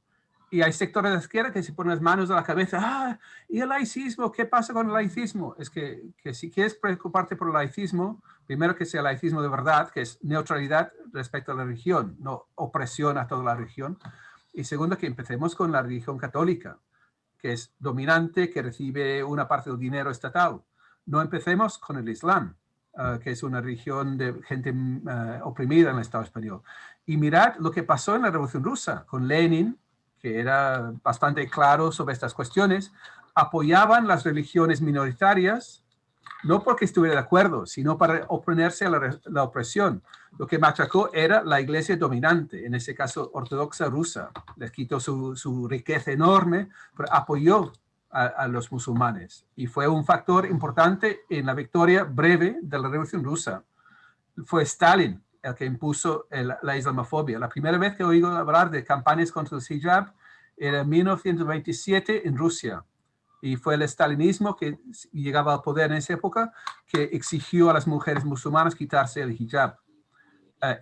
Y hay sectores de la izquierda que se ponen las manos a la cabeza. ¿Y el laicismo? ¿Qué pasa con el laicismo? Es que si quieres preocuparte por el laicismo, primero que sea laicismo de verdad, que es neutralidad respecto a la religión, no opresión a toda la religión. Y segundo, que empecemos con la religión católica, que es dominante, que recibe una parte del dinero estatal. No empecemos con el Islam, que es una religión de gente oprimida en el Estado español. Y mirad lo que pasó en la Revolución Rusa con Lenin, que era bastante claro sobre estas cuestiones. Apoyaban las religiones minoritarias, no porque estuviera de acuerdo, sino para oponerse a la opresión. Lo que machacó era la iglesia dominante, en ese caso ortodoxa rusa. Les quitó su riqueza enorme, pero apoyó a los musulmanes. Y fue un factor importante en la victoria breve de la Revolución Rusa. Fue Stalin el que impuso la islamofobia. La primera vez que oí hablar de campañas contra el hijab era en 1927 en Rusia. Y fue el stalinismo que llegaba al poder en esa época que exigió a las mujeres musulmanas quitarse el hijab.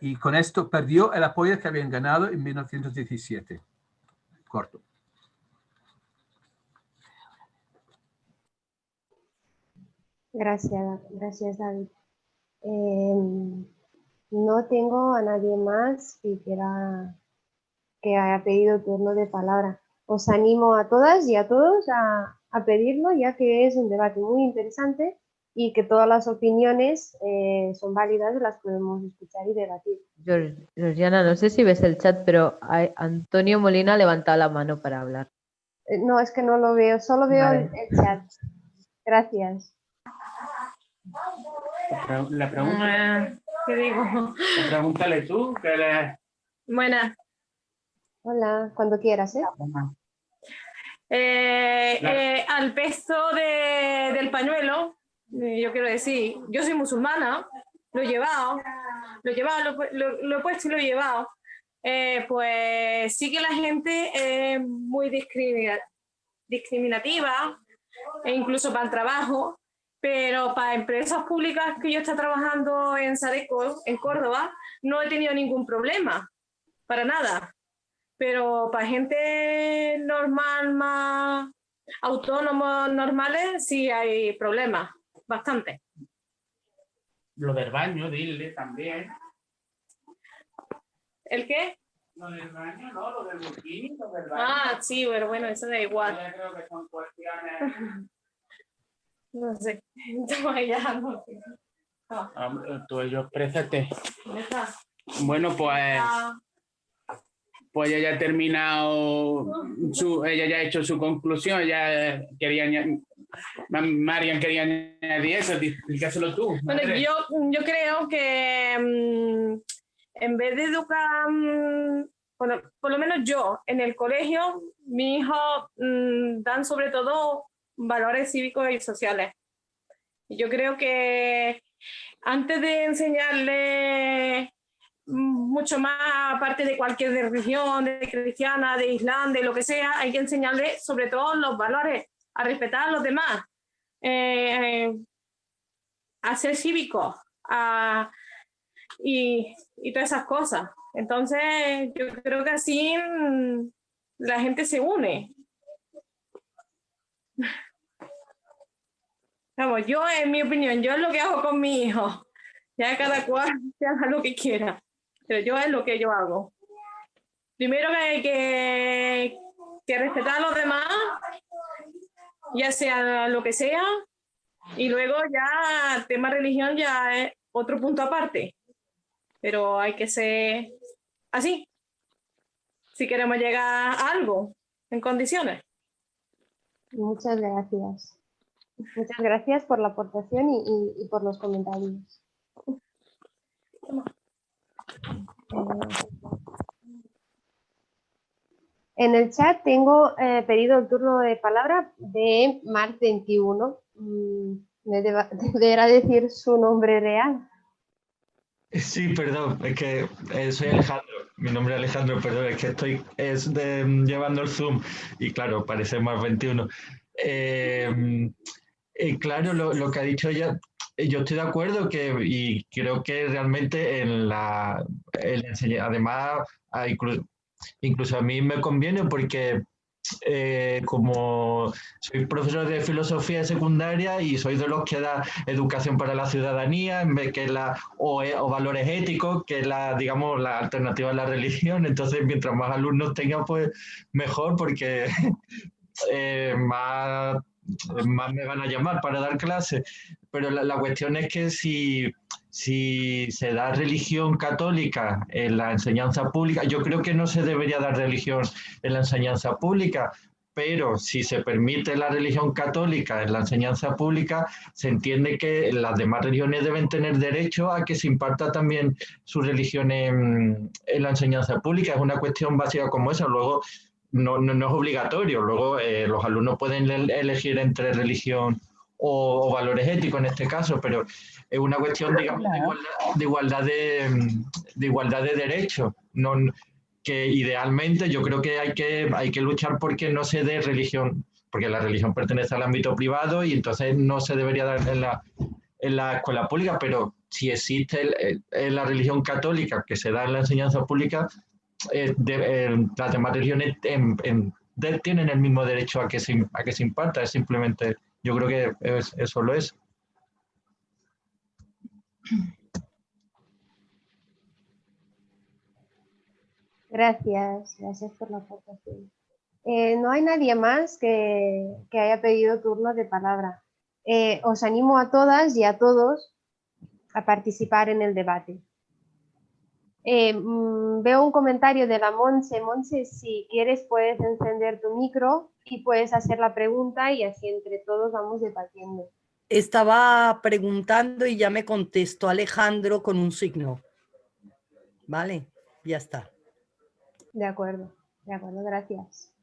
y con esto perdió el apoyo que habían ganado en 1917. Corto. Gracias David. No tengo a nadie más que haya pedido turno de palabra. Os animo a todas y a todos a pedirlo, ya que es un debate muy interesante y que todas las opiniones son válidas, las podemos escuchar y debatir. Georgiana, no sé si ves el chat, pero Antonio Molina ha levantado la mano para hablar. No, es que no lo veo, solo veo Vale. el chat. Gracias. La pregunta, ¿Qué digo? pregúntale tú. Buenas. Hola, cuando quieras, ¿eh? Al peso del pañuelo, yo quiero decir, yo soy musulmana, lo he llevado, lo he puesto y lo he llevado. Pues sí que la gente es muy discriminativa, e incluso para el trabajo, pero para empresas públicas que yo estoy trabajando en Sadeco, en Córdoba, no he tenido ningún problema, para nada. Pero para gente normal, más autónomos normales, sí hay problemas, bastante. Lo del baño, dile también. ¿El qué? Lo del baño, no, lo del burkini, lo del baño. Ah, sí, pero bueno, eso da igual. Yo creo que son cuestiones. No sé, ya no sé. Tú, yo, exprésate. ¿Dónde está? Bueno, pues ella ya ha terminado, ella ya ha hecho su conclusión, ella quería, Marian quería añadir eso, explícaselo tú. Bueno, yo creo que en vez de educar, bueno, por lo menos yo, en el colegio, mi hijo dan sobre todo valores cívicos y sociales. Y yo creo que antes de enseñarle mucho más, aparte de cualquier religión, de cristiana, de islam, de lo que sea, hay que enseñarle sobre todo los valores, a respetar a los demás, a ser cívicos y todas esas cosas. Entonces, yo creo que así la gente se une. Vamos, yo, en mi opinión, yo es lo que hago con mi hijo. Ya cada cual haga lo que quiera. Pero yo es lo que yo hago. Primero que hay que respetar a los demás, ya sea lo que sea, y luego ya el tema religión ya es otro punto aparte. Pero hay que ser así, si queremos llegar a algo en condiciones. Muchas gracias. Muchas gracias por la aportación y por los comentarios. En el chat tengo pedido el turno de palabra de Mar21. ¿Me deberá decir su nombre real? Sí, perdón, es que soy Alejandro, mi nombre es Alejandro, perdón, es que estoy llevando el Zoom y claro, parece más 21. Claro, lo que ha dicho ella, yo estoy de acuerdo y creo que realmente además, incluso a mí me conviene porque como soy profesor de filosofía secundaria y soy de los que da educación para la ciudadanía en vez que o valores éticos, que es digamos, la alternativa a la religión. Entonces, mientras más alumnos tenga, pues mejor, porque más me van a llamar para dar clases. Pero la cuestión es que si se da religión católica en la enseñanza pública, yo creo que no se debería dar religión en la enseñanza pública, pero si se permite la religión católica en la enseñanza pública, se entiende que las demás religiones deben tener derecho a que se imparta también su religión en la enseñanza pública. Es una cuestión básica como esa. Luego, no es obligatorio. Luego, los alumnos pueden elegir entre religión o valores éticos en este caso, pero es una cuestión, digamos, de igualdad de derechos. Que idealmente yo creo que hay que luchar porque no se dé religión, porque la religión pertenece al ámbito privado y entonces no se debería dar en la escuela pública, pero si existe la religión católica que se da en la enseñanza pública, las demás religiones tienen el mismo derecho a que se imparta. Es simplemente, yo creo que eso lo es. Gracias por la aportación. No hay nadie más que haya pedido turno de palabra. Os animo a todas y a todos a participar en el debate. Veo un comentario de la Monse. Monse, si quieres puedes encender tu micro y puedes hacer la pregunta y así entre todos vamos debatiendo. Estaba preguntando y ya me contestó Alejandro con un signo. Vale, ya está. De acuerdo, gracias.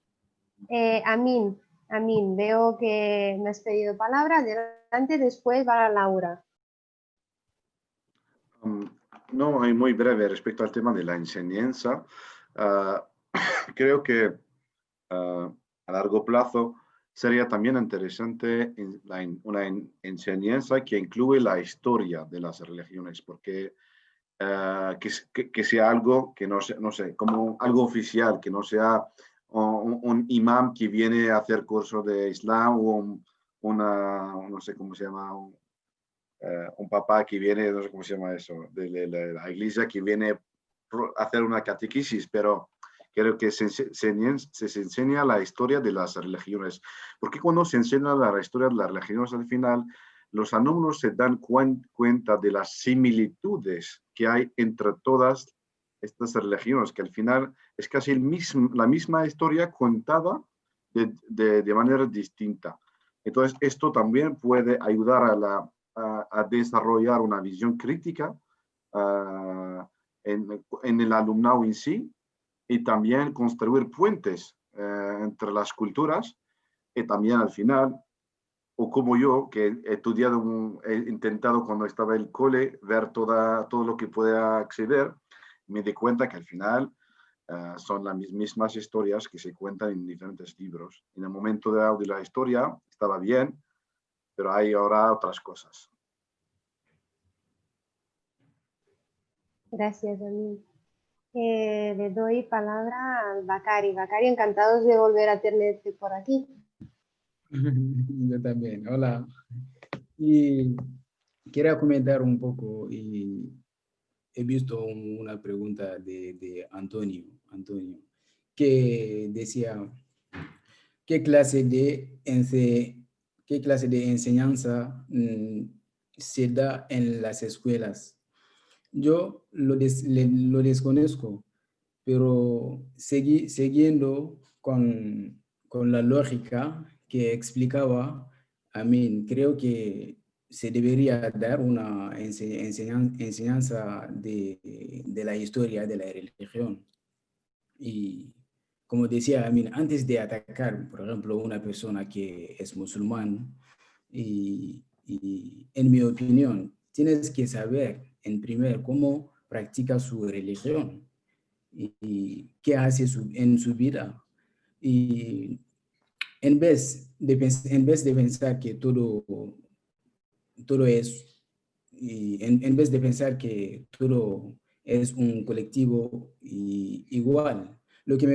Amin, veo que me has pedido palabra. Adelante, después va Laura. No, muy breve respecto al tema de la enseñanza. Creo que a largo plazo sería también interesante una enseñanza que incluye la historia de las religiones, porque que sea algo que no sé, como algo oficial, que no sea un imam que viene a hacer cursos de Islam o no sé cómo se llama, un papá que viene, no sé cómo se llama eso, de la iglesia que viene a hacer una catequesis, pero creo que se enseña la historia de las religiones, porque cuando se enseña la historia de las religiones al final, los alumnos se dan cuenta de las similitudes que hay entre todas estas religiones, que al final es casi la misma historia contada de manera distinta. Entonces, esto también puede ayudar a desarrollar una visión crítica en el alumnado en sí y también construir puentes entre las culturas y también al final, o como yo, que he intentado cuando estaba en el cole ver todo lo que pueda acceder, me di cuenta que al final son las mismas historias que se cuentan en diferentes libros. En el momento de la historia estaba bien, pero hay ahora otras cosas. Gracias, Dani. Le doy palabra al Bakari. Bakari, encantados de volver a tenerte por aquí. Yo también, hola. Y quería comentar un poco, y he visto una pregunta de Antonio, que decía, ¿qué clase de enseñanza se da en las escuelas? Yo lo desconozco, pero siguiendo con la lógica que explicaba, creo que se debería dar una enseñanza de la historia de la religión. Y como decía, antes de atacar, por ejemplo, una persona que es musulmán, y en mi opinión, tienes que saber en primer cómo practica su religión y qué hace en su vida. Y en vez de pensar que todo es, y en vez de pensar que todo es un colectivo igual, lo que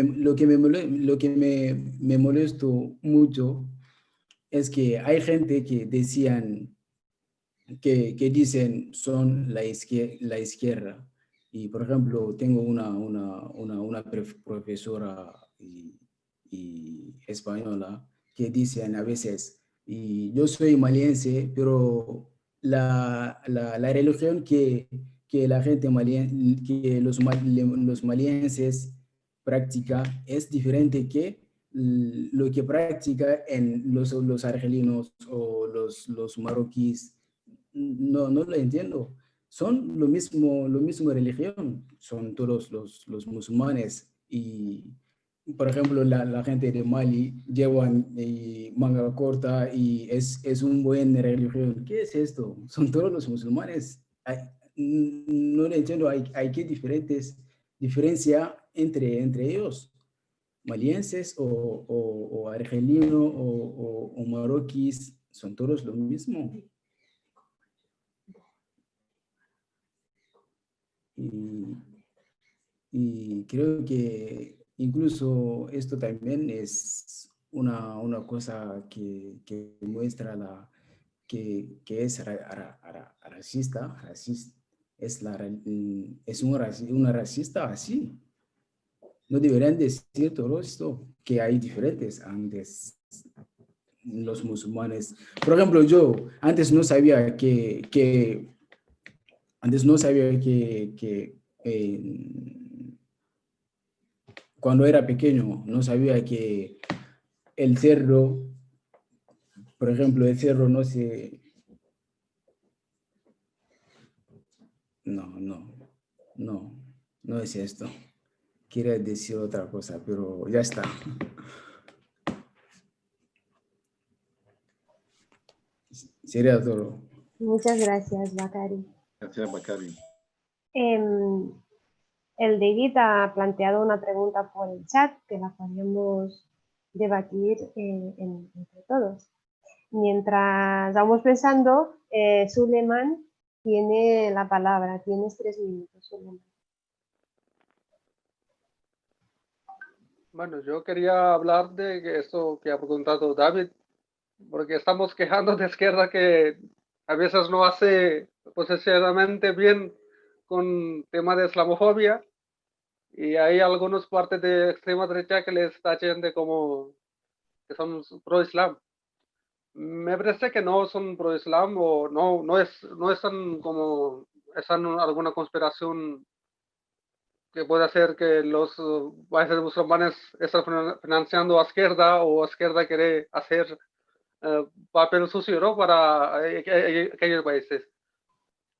me molestó mucho es que hay gente que dicen son la izquierda. Y por ejemplo, tengo una profesora y española que dicen a veces, y yo soy maliense, pero la religión que la gente que los malienses practica es diferente que lo que practica en los argelinos o los marroquíes. No lo entiendo. Son lo mismo religión, son todos los musulmanes. Y por ejemplo, la gente de Mali llevan manga corta y es un buen religión. ¿Qué es esto? Son todos los musulmanes. No lo entiendo. Hay que diferencia entre ellos. Malienses o argelinos o marroquíes son todos lo mismo. y creo que incluso esto también es una cosa que muestra que es racista, una racista así. No deberían decir todo esto, que hay diferentes antes los musulmanes. Por ejemplo, yo antes no sabía que cuando era pequeño, no sabía que el cerdo, por ejemplo, el cerdo no se... No es esto. Quería decir otra cosa, pero ya está. Sería todo. Muchas gracias, Bakari. Gracias, Bakari. El David ha planteado una pregunta por el chat que la podríamos debatir entre todos. Mientras vamos pensando, Suleiman tiene la palabra. Tienes 3 minutos, Suleiman. Bueno, yo quería hablar de eso que ha preguntado David, porque estamos quejando de izquierda que a veces no hace posicionadamente bien con tema de islamofobia, y hay algunas partes de extrema derecha que les tachan de como que son pro-islam. Me parece que no son pro-islam o no están como están en alguna conspiración que puede hacer que los países musulmanes están financiando a izquierda o a izquierda quiere hacer papel sucio, ¿no? Para aquellos países.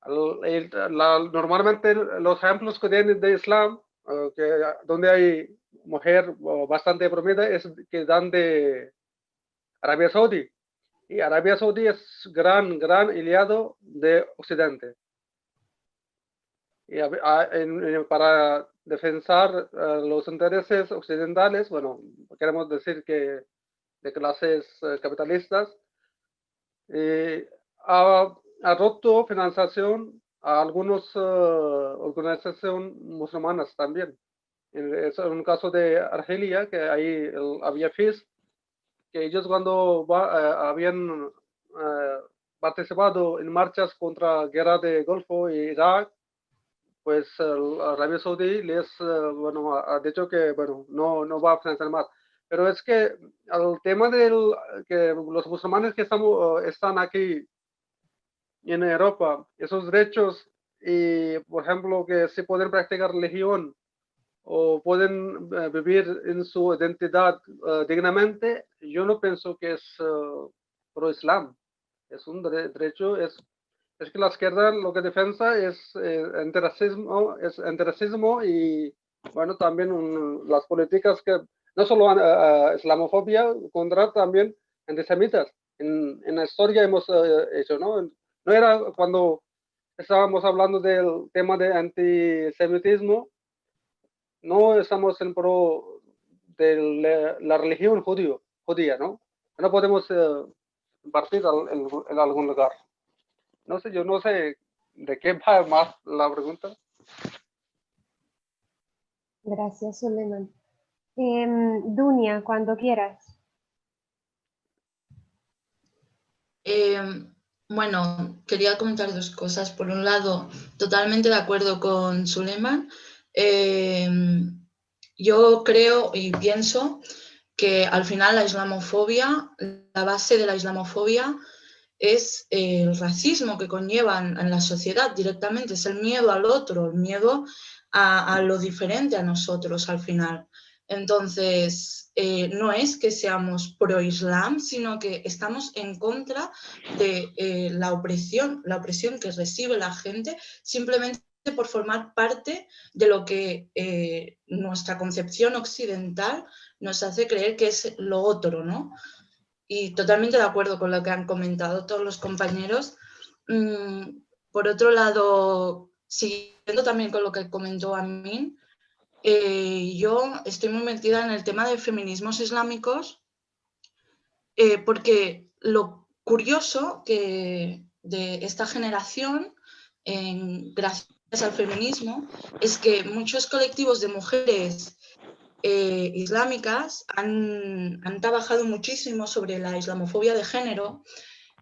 Normalmente los ejemplos que tienen de Islam, donde hay mujer bastante prometida, es que dan de Arabia Saudí. Y Arabia Saudí es gran aliado de Occidente. Y para defensar los intereses occidentales, bueno, queremos decir que de clases capitalistas, ha roto financiación a algunas organizaciones musulmanas también. Es un caso de Argelia, que ahí había FIS, que ellos cuando habían participado en marchas contra la guerra de Golfo y Irak, pues Arabia Saudí les ha dicho que no va a financiar más. Pero es que el tema que los musulmanes que están aquí en Europa, esos derechos, y por ejemplo que se pueden practicar religión o pueden vivir en su identidad dignamente, yo no pienso que es pro-islam. Es un derecho, es que la izquierda lo que defensa es antirracismo y bueno, también las políticas que no solo islamofobia, contra también antisemitas. En la historia hemos hecho, ¿no? No era cuando estábamos hablando del tema de antisemitismo, no estamos en pro de la religión judía, ¿no? No podemos partir en algún lugar. No sé, yo no sé de qué va más la pregunta. Gracias, Suleiman. Dunia, cuando quieras. Bueno, quería comentar 2 cosas. Por un lado, totalmente de acuerdo con Suleiman. Yo creo y pienso que al final la base de la islamofobia es el racismo que conllevan en la sociedad directamente, es el miedo al otro, el miedo a lo diferente a nosotros al final. Entonces, no es que seamos pro-islam, sino que estamos en contra de la opresión que recibe la gente simplemente por formar parte de lo que nuestra concepción occidental nos hace creer que es lo otro, ¿no? Y totalmente de acuerdo con lo que han comentado todos los compañeros. Por otro lado, siguiendo también con lo que comentó Amin, yo estoy muy metida en el tema de feminismos islámicos porque lo curioso que de esta generación, gracias al feminismo es que muchos colectivos de mujeres islámicas han trabajado muchísimo sobre la islamofobia de género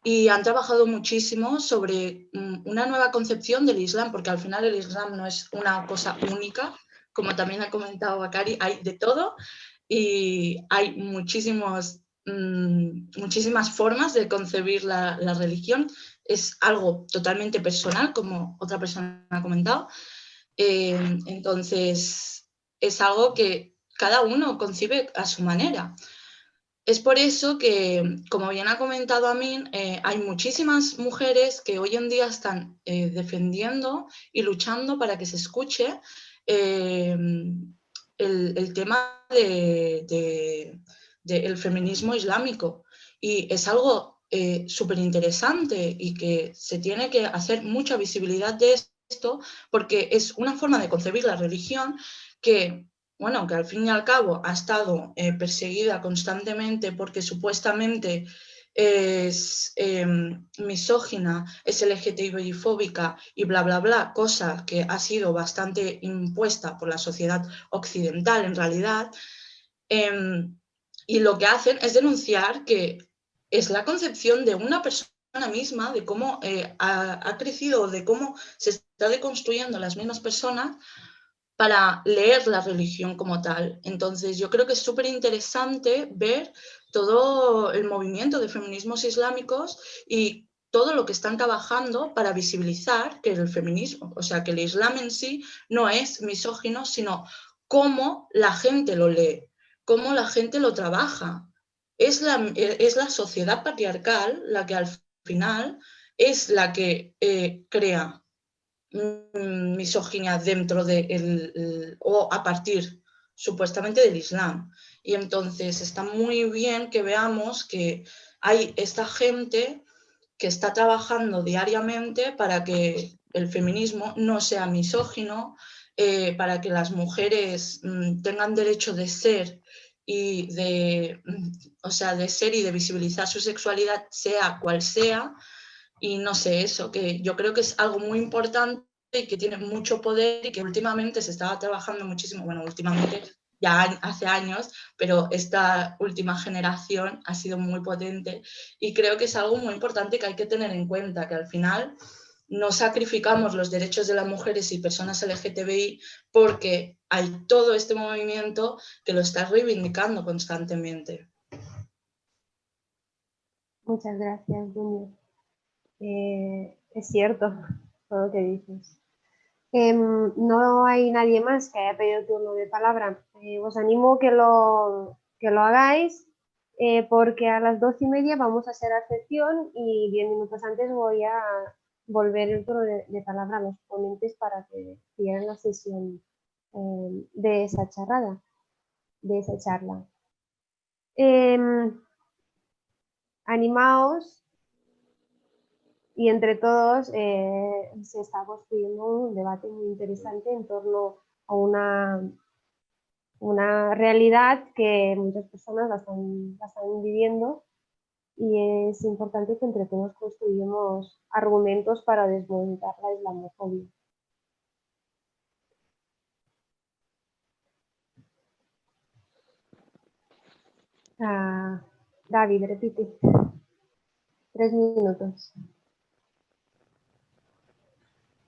y han trabajado muchísimo sobre una nueva concepción del Islam, porque al final el Islam no es una cosa única, como también ha comentado Bakari, hay de todo y hay muchísimas formas de concebir la religión. Es algo totalmente personal, como otra persona ha comentado. Entonces, es algo que cada uno concibe a su manera. Es por eso que, como bien ha comentado Amin, hay muchísimas mujeres que hoy en día están defendiendo y luchando para que se escuche el tema del feminismo islámico. Y es algo súper interesante y que se tiene que hacer mucha visibilidad de esto, porque es una forma de concebir la religión que, bueno, que al fin y al cabo ha estado perseguida constantemente porque supuestamente es misógina, es LGTBI-fóbica y bla, bla, bla, cosa que ha sido bastante impuesta por la sociedad occidental en realidad. Y lo que hacen es denunciar que es la concepción de una persona misma, de cómo ha crecido, de cómo se está deconstruyendo las mismas personas para leer la religión como tal. Entonces, yo creo que es súper interesante ver todo el movimiento de feminismos islámicos y todo lo que están trabajando para visibilizar que el feminismo, o sea, que el Islam en sí no es misógino, sino cómo la gente lo lee, cómo la gente lo trabaja. Es la sociedad patriarcal la que al final es la que crea misoginia dentro o a partir supuestamente del Islam. Y entonces está muy bien que veamos que hay esta gente que está trabajando diariamente para que el feminismo no sea misógino, para que las mujeres tengan derecho de ser y de ser y de visibilizar su sexualidad, sea cual sea. Y no sé, eso, que yo creo que es algo muy importante y que tiene mucho poder y que últimamente se estaba trabajando muchísimo, bueno, últimamente ya hace años, pero esta última generación ha sido muy potente y creo que es algo muy importante que hay que tener en cuenta, que al final no sacrificamos los derechos de las mujeres y personas LGTBI porque hay todo este movimiento que lo está reivindicando constantemente. Muchas gracias, Dunia. Es cierto todo lo que dices. No hay nadie más que haya pedido turno de palabra. Os animo que lo hagáis porque a las 12:30 vamos a hacer la sesión y 10 minutos antes voy a volver el turno de palabra a los ponentes para que sigan la sesión de esa charla. Animaos. Y entre todos se está construyendo un debate muy interesante en torno a una realidad que muchas personas la están viviendo y es importante que entre todos construyamos argumentos para desmontar la islamofobia. David, repite. 3 minutos.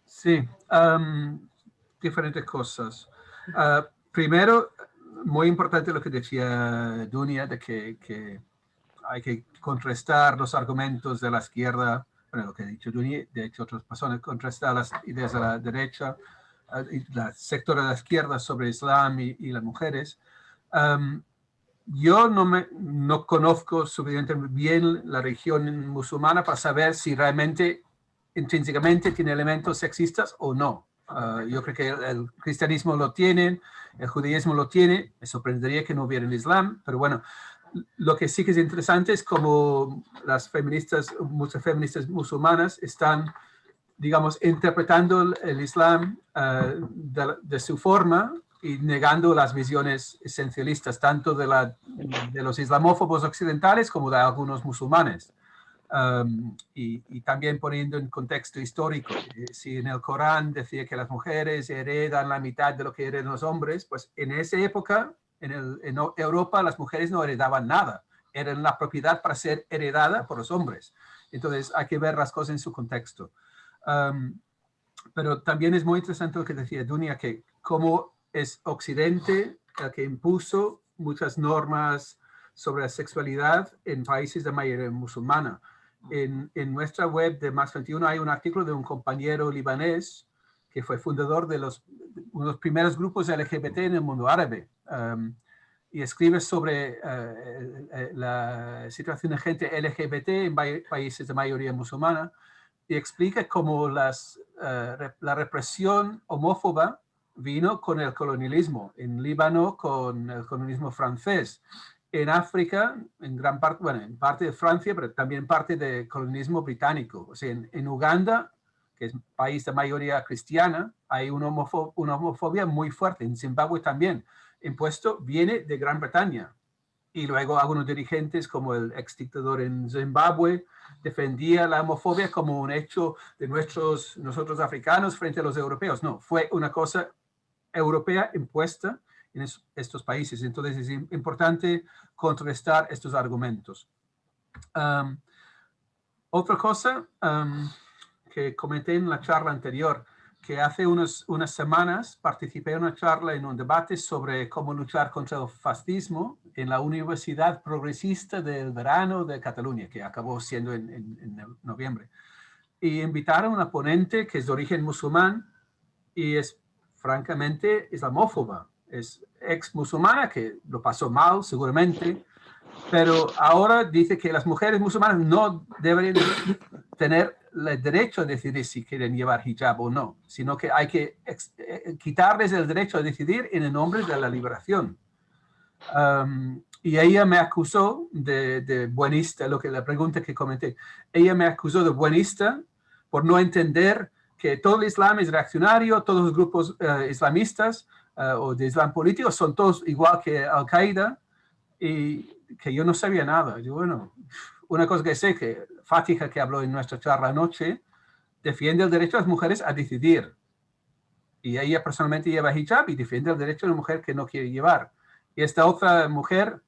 Sí, diferentes cosas. Primero, muy importante lo que decía Dunia, de que hay que contrastar los argumentos de la izquierda, bueno, lo que ha dicho Dunia, de hecho otras personas, contrastar las ideas de la derecha, el sector de la izquierda sobre Islam y las mujeres. Yo no conozco suficientemente bien la religión musulmana para saber si realmente intrínsecamente tiene elementos sexistas o no. Yo creo que el cristianismo lo tiene, el judaísmo lo tiene, me sorprendería que no hubiera el Islam, pero bueno, lo que sí que es interesante es cómo muchas feministas musulmanas están, digamos, interpretando el Islam de su forma y negando las visiones esencialistas, tanto de los islamófobos occidentales como de algunos musulmanes. y también poniendo en contexto histórico. Si en el Corán decía que las mujeres heredan la mitad de lo que heredan los hombres, pues en esa época, en Europa, las mujeres no heredaban nada. Eran la propiedad para ser heredada por los hombres. Entonces hay que ver las cosas en su contexto. Pero también es muy interesante lo que decía Dunia, que cómo es Occidente el que impuso muchas normas sobre la sexualidad en países de mayoría musulmana. En nuestra web de Más 21 hay un artículo de un compañero libanés que fue fundador de uno de los primeros grupos LGBT en el mundo árabe. Y escribe sobre la situación de gente LGBT en países de mayoría musulmana y explica cómo la represión homófoba vino con el colonialismo, en Líbano con el colonialismo francés, en África, en gran parte, bueno, en parte de Francia, pero también parte del colonialismo británico. O sea, en Uganda, que es un país de mayoría cristiana, hay una homofobia muy fuerte. En Zimbabue también. Impuesto viene de Gran Bretaña. Y luego algunos dirigentes, como el ex dictador en Zimbabue, defendía la homofobia como un hecho de nosotros africanos frente a los europeos. No, fue una cosa europea impuesta en estos países. Entonces es importante contrastar estos argumentos. Otra cosa que comenté en la charla anterior, que hace unas semanas participé en una charla, en un debate sobre cómo luchar contra el fascismo en la Universidad Progresista del Verano de Cataluña, que acabó siendo en noviembre. Y invitaron a una ponente que es de origen musulmán y es francamente islamófoba. Es ex musulmana, que lo pasó mal seguramente, pero ahora dice que las mujeres musulmanas no deberían tener el derecho a decidir si quieren llevar hijab o no, sino que hay que quitarles el derecho a decidir en el nombre de la liberación. Y ella me acusó de buenista, la pregunta que comenté, ella me acusó de buenista por no entender que todo el Islam es reaccionario, todos los grupos islamistas o de Islam político son todos igual que Al-Qaeda, y que yo no sabía nada. Yo, bueno, una cosa que sé, que Fatiha, que habló en nuestra charla anoche, defiende el derecho de las mujeres a decidir. Y ella personalmente lleva hijab y defiende el derecho de la mujer que no quiere llevar. Y esta otra mujer,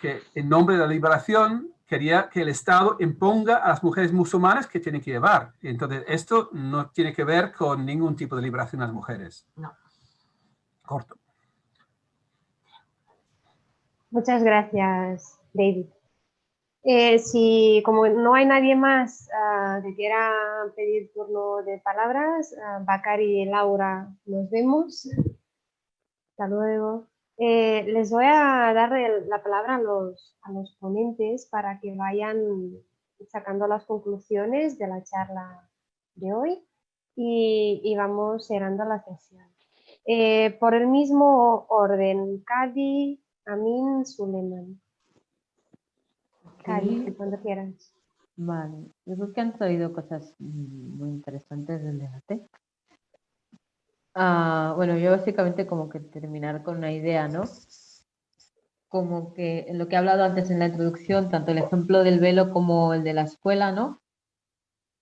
que en nombre de la liberación, quería que el Estado imponga a las mujeres musulmanas que tienen que llevar. Entonces, esto no tiene que ver con ningún tipo de liberación de las mujeres. No. Corto. Muchas gracias, David. Si como no hay nadie más que quiera pedir turno de palabras, Bacari y Laura, nos vemos. Hasta luego. Les voy a dar la palabra a los ponentes para que vayan sacando las conclusiones de la charla de hoy y vamos cerrando la sesión. Por el mismo orden, Cadi, Amin, Suleiman. Cadi, Sí. cuando quieras. Vale, yo creo que han traído cosas muy interesantes del debate. Bueno, yo básicamente como que terminar con una idea, ¿no? Como que en lo que he hablado antes en la introducción, tanto el ejemplo del velo como el de la escuela, ¿no?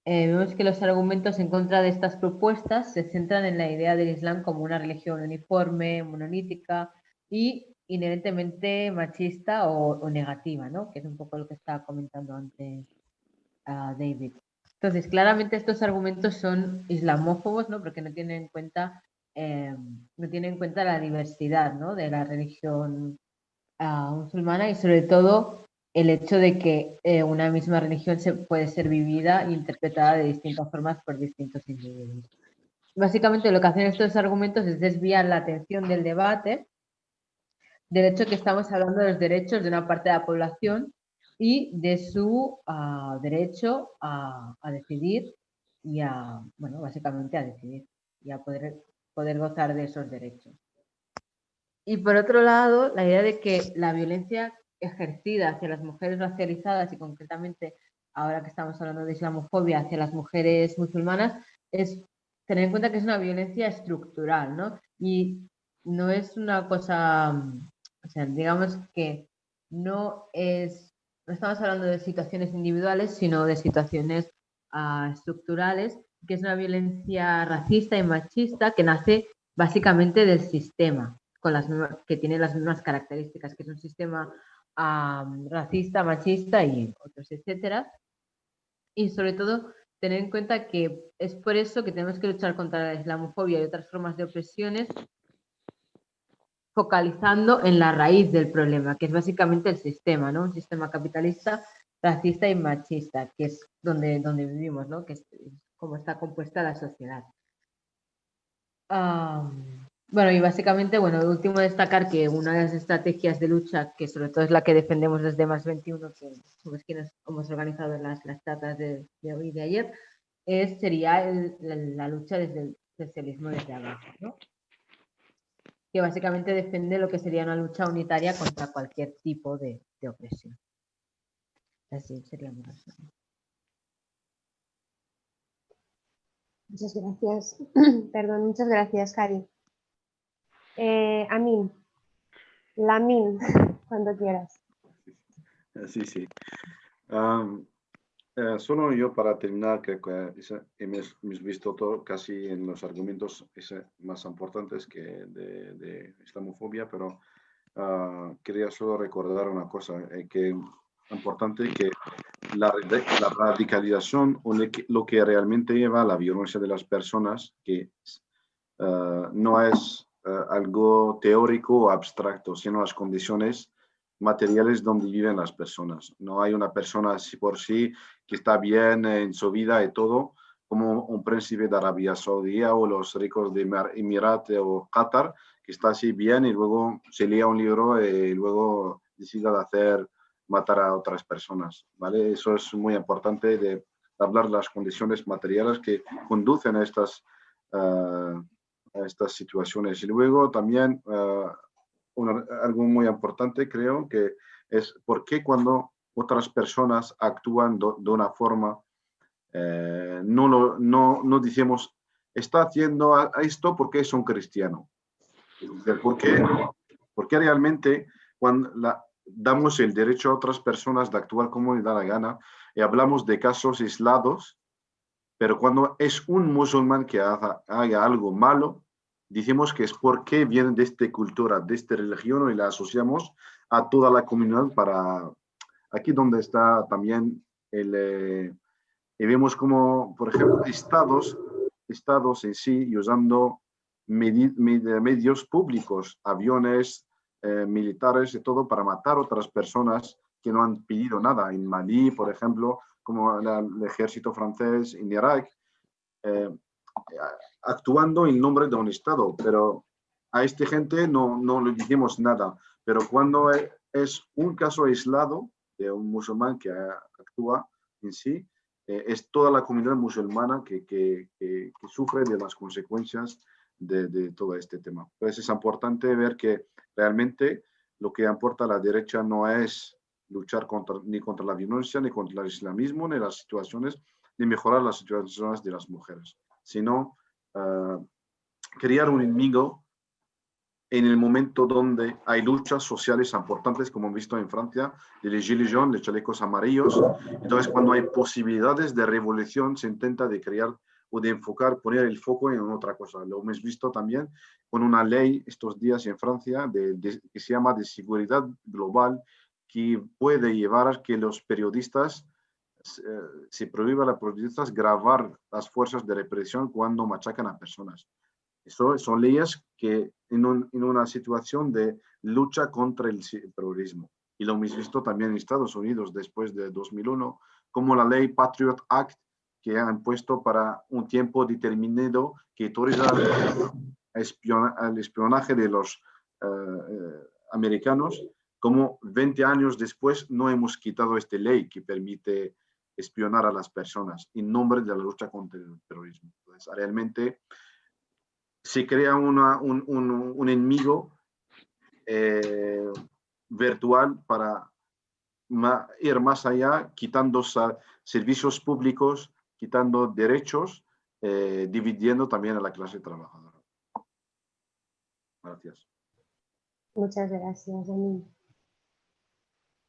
Vemos que los argumentos en contra de estas propuestas se centran en la idea del Islam como una religión uniforme, monolítica y inherentemente machista o negativa, ¿no? Que es un poco lo que estaba comentando antes David. Entonces, claramente estos argumentos son islamófobos, ¿no? Porque no tienen en cuenta la diversidad, ¿no? De la religión musulmana y sobre todo el hecho de que una misma religión puede ser vivida e interpretada de distintas formas por distintos individuos. Básicamente lo que hacen estos argumentos es desviar la atención del debate del hecho de que estamos hablando de los derechos de una parte de la población y de su derecho a decidir y bueno, básicamente a decidir y a poder gozar de esos derechos. Y por otro lado, la idea de que la violencia ejercida hacia las mujeres racializadas y concretamente ahora que estamos hablando de islamofobia hacia las mujeres musulmanas es tener en cuenta que es una violencia estructural, ¿no? Y no es una cosa, o sea, digamos que no es no estamos hablando de situaciones individuales, sino de situaciones estructurales, que es una violencia racista y machista que nace básicamente del sistema, que tiene las mismas características, que es un sistema racista, machista y otros, etcétera. Y sobre todo, tener en cuenta que es por eso que tenemos que luchar contra la islamofobia y otras formas de opresiones, focalizando en la raíz del problema, que es básicamente el sistema, ¿no? Un sistema capitalista, racista y machista, que es donde vivimos, ¿no? Que es como está compuesta la sociedad. Bueno, y básicamente, bueno, lo último destacar que una de las estrategias de lucha, que sobre todo es la que defendemos desde Más 21, que somos quienes hemos organizado las charlas de hoy y de ayer, sería la lucha desde el socialismo desde abajo, ¿no? Que básicamente defiende lo que sería una lucha unitaria contra cualquier tipo de opresión. Así sería mi resumen. Muchas gracias. Perdón, muchas gracias, Cari. Amin. Lamin, cuando quieras. Sí, sí. Solo yo para terminar, que hemos visto todo casi en los argumentos más importantes que de islamofobia, pero quería solo recordar una cosa, que importante, que la radicalización o lo que realmente lleva a la violencia de las personas, que no es algo teórico o abstracto, sino las condiciones materiales donde viven las personas. No hay una persona así por sí que está bien en su vida y todo, como un príncipe de Arabia Saudí o los ricos de Emiratos o Qatar, que está así bien y luego se lee un libro y luego decide matar a otras personas, ¿vale? Eso es muy importante de hablar de las condiciones materiales que conducen a estas situaciones. Y luego también algo muy importante, creo, que es por qué cuando otras personas actúan de una forma, no decimos, está haciendo esto porque es un cristiano. ¿Por qué realmente cuando damos el derecho a otras personas de actuar como les da la gana y hablamos de casos aislados, pero cuando es un musulmán que haga algo malo, decimos que es porque viene de esta cultura, de esta religión y la asociamos a toda la comunidad para aquí donde está también y vemos como, por ejemplo, estados en sí y usando medios públicos, aviones, militares y todo para matar a otras personas que no han pedido nada. En Malí, por ejemplo, como el ejército francés en Irak, actuando en nombre de un Estado, pero a esta gente no le decimos nada. Pero cuando es un caso aislado de un musulmán que actúa en sí, es toda la comunidad musulmana que sufre de las consecuencias de todo este tema. Entonces es importante ver que realmente lo que importa a la derecha no es luchar ni contra la violencia, ni contra el islamismo, ni las situaciones, ni mejorar las situaciones de las mujeres, sino crear un enemigo en el momento donde hay luchas sociales importantes, como hemos visto en Francia, de los gilets jaunes, de chalecos amarillos. Entonces, cuando hay posibilidades de revolución, se intenta de crear o de enfocar, poner el foco en otra cosa. Lo hemos visto también con una ley estos días en Francia que se llama de seguridad global, que puede llevar a que los periodistas se prohíba a los periodistas grabar las fuerzas de represión cuando machacan a personas. Eso son leyes que en una situación de lucha contra el terrorismo. Y lo hemos visto también en Estados Unidos después de 2001, como la ley Patriot Act, que han puesto para un tiempo determinado que autoriza el espionaje de los americanos, como 20 años después no hemos quitado esta ley que permite espionar a las personas en nombre de la lucha contra el terrorismo. Entonces, realmente se crea un enemigo virtual para ir más allá, quitando servicios públicos, quitando derechos, dividiendo también a la clase trabajadora. Gracias. Muchas gracias, Amin.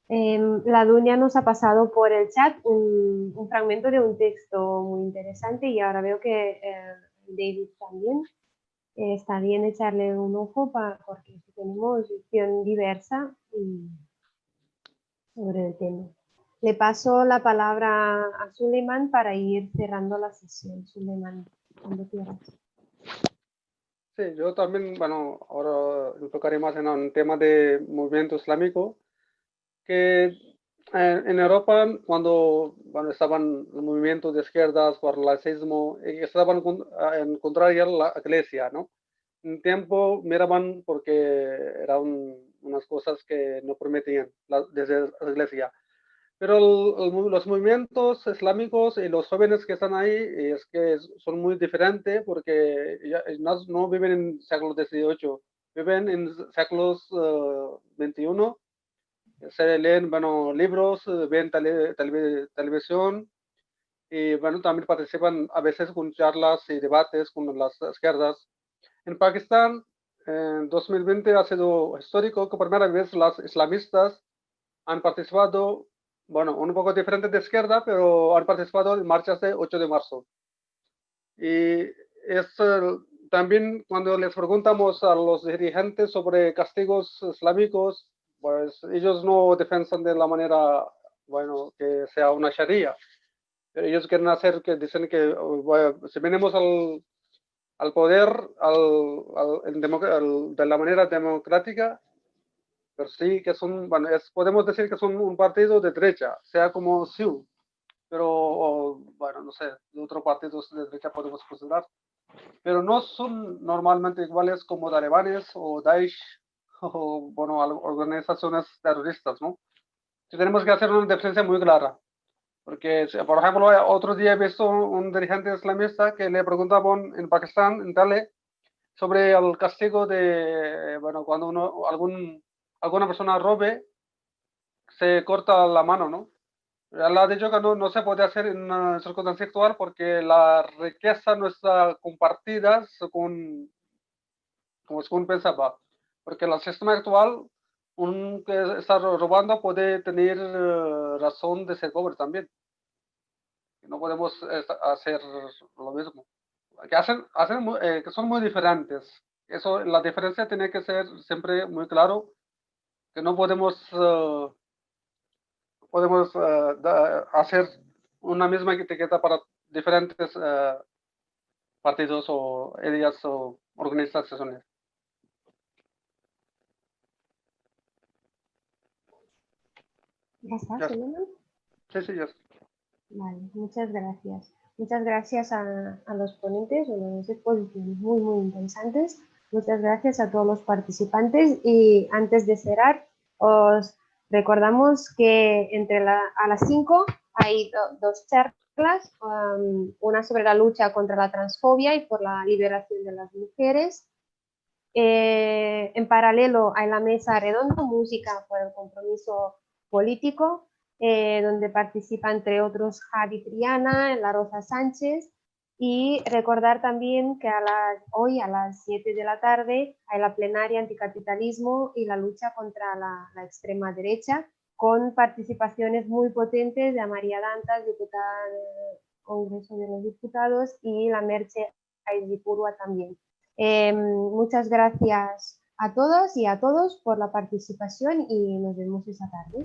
La Dunia nos ha pasado por el chat un fragmento de un texto muy interesante y ahora veo que David también. Está bien echarle un ojo porque tenemos visión diversa sobre el tema. Le paso la palabra a Suleiman para ir cerrando la sesión. Suleiman, cuando quieras. Sí, yo también, bueno, ahora enfocaré más en un tema de movimiento islámico, que en Europa, cuando estaban los movimientos de izquierdas por el laicismo, estaban en contraria a la iglesia, ¿no? Un tiempo miraban porque eran unas cosas que no permitían desde la iglesia. Pero los movimientos islámicos y los jóvenes que están ahí es que son muy diferentes porque no viven en siglos XVIII, viven en siglos XXI. Se leen, bueno, libros, ven televisión y, bueno, también participan a veces con charlas y debates con las izquierdas. En Pakistán, en 2020 ha sido histórico que por primera vez las islamistas han participado, bueno, un poco diferente de izquierda, pero han participado en marchas de 8 de marzo. Y es también cuando les preguntamos a los dirigentes sobre castigos islámicos, pues ellos no defensan de la manera, bueno, que sea una sharia. Pero ellos quieren hacer que dicen que bueno, si venimos al poder de la manera democrática, pero sí que son, bueno, podemos decir que son un partido de derecha, sea como SIU, pero, bueno, no sé, de otros partidos de derecha podemos considerar, pero no son normalmente iguales como talibanes o Daesh o, bueno, organizaciones terroristas, ¿no? Sí, tenemos que hacer una diferencia muy clara, porque, por ejemplo, otro día he visto un dirigente islamista que le preguntaban en Pakistán, en Dale, sobre el castigo de, bueno, cuando alguna persona robe, se corta la mano, ¿no? Él ha dicho que no se puede hacer en una circunstancia actual porque la riqueza no está compartida como según pensaba. Porque el sistema actual, un que está robando puede tener razón de ser pobre también. No podemos hacer lo mismo. Que son muy diferentes. Eso, la diferencia tiene que ser siempre muy claro, que no podemos hacer una misma etiqueta para diferentes partidos o ideas o organizaciones. ¿Ya está, Suleiman? Sí, ya está. Vale, muchas gracias. Muchas gracias a los ponentes, unas exposiciones muy, muy interesantes. Muchas gracias a todos los participantes y antes de cerrar, os recordamos que a las 5 hay dos charlas, una sobre la lucha contra la transfobia y por la liberación de las mujeres. En paralelo hay la mesa redonda, música por el compromiso político, donde participa entre otros Javi Triana, La Rosa Sánchez, y recordar también que hoy a las 7 de la tarde hay la plenaria anticapitalismo y la lucha contra la extrema derecha, con participaciones muy potentes de María Dantas, diputada del Congreso de los Diputados, y la Merche Aizipurua también. Muchas gracias a todas y a todos por la participación y nos vemos esa tarde.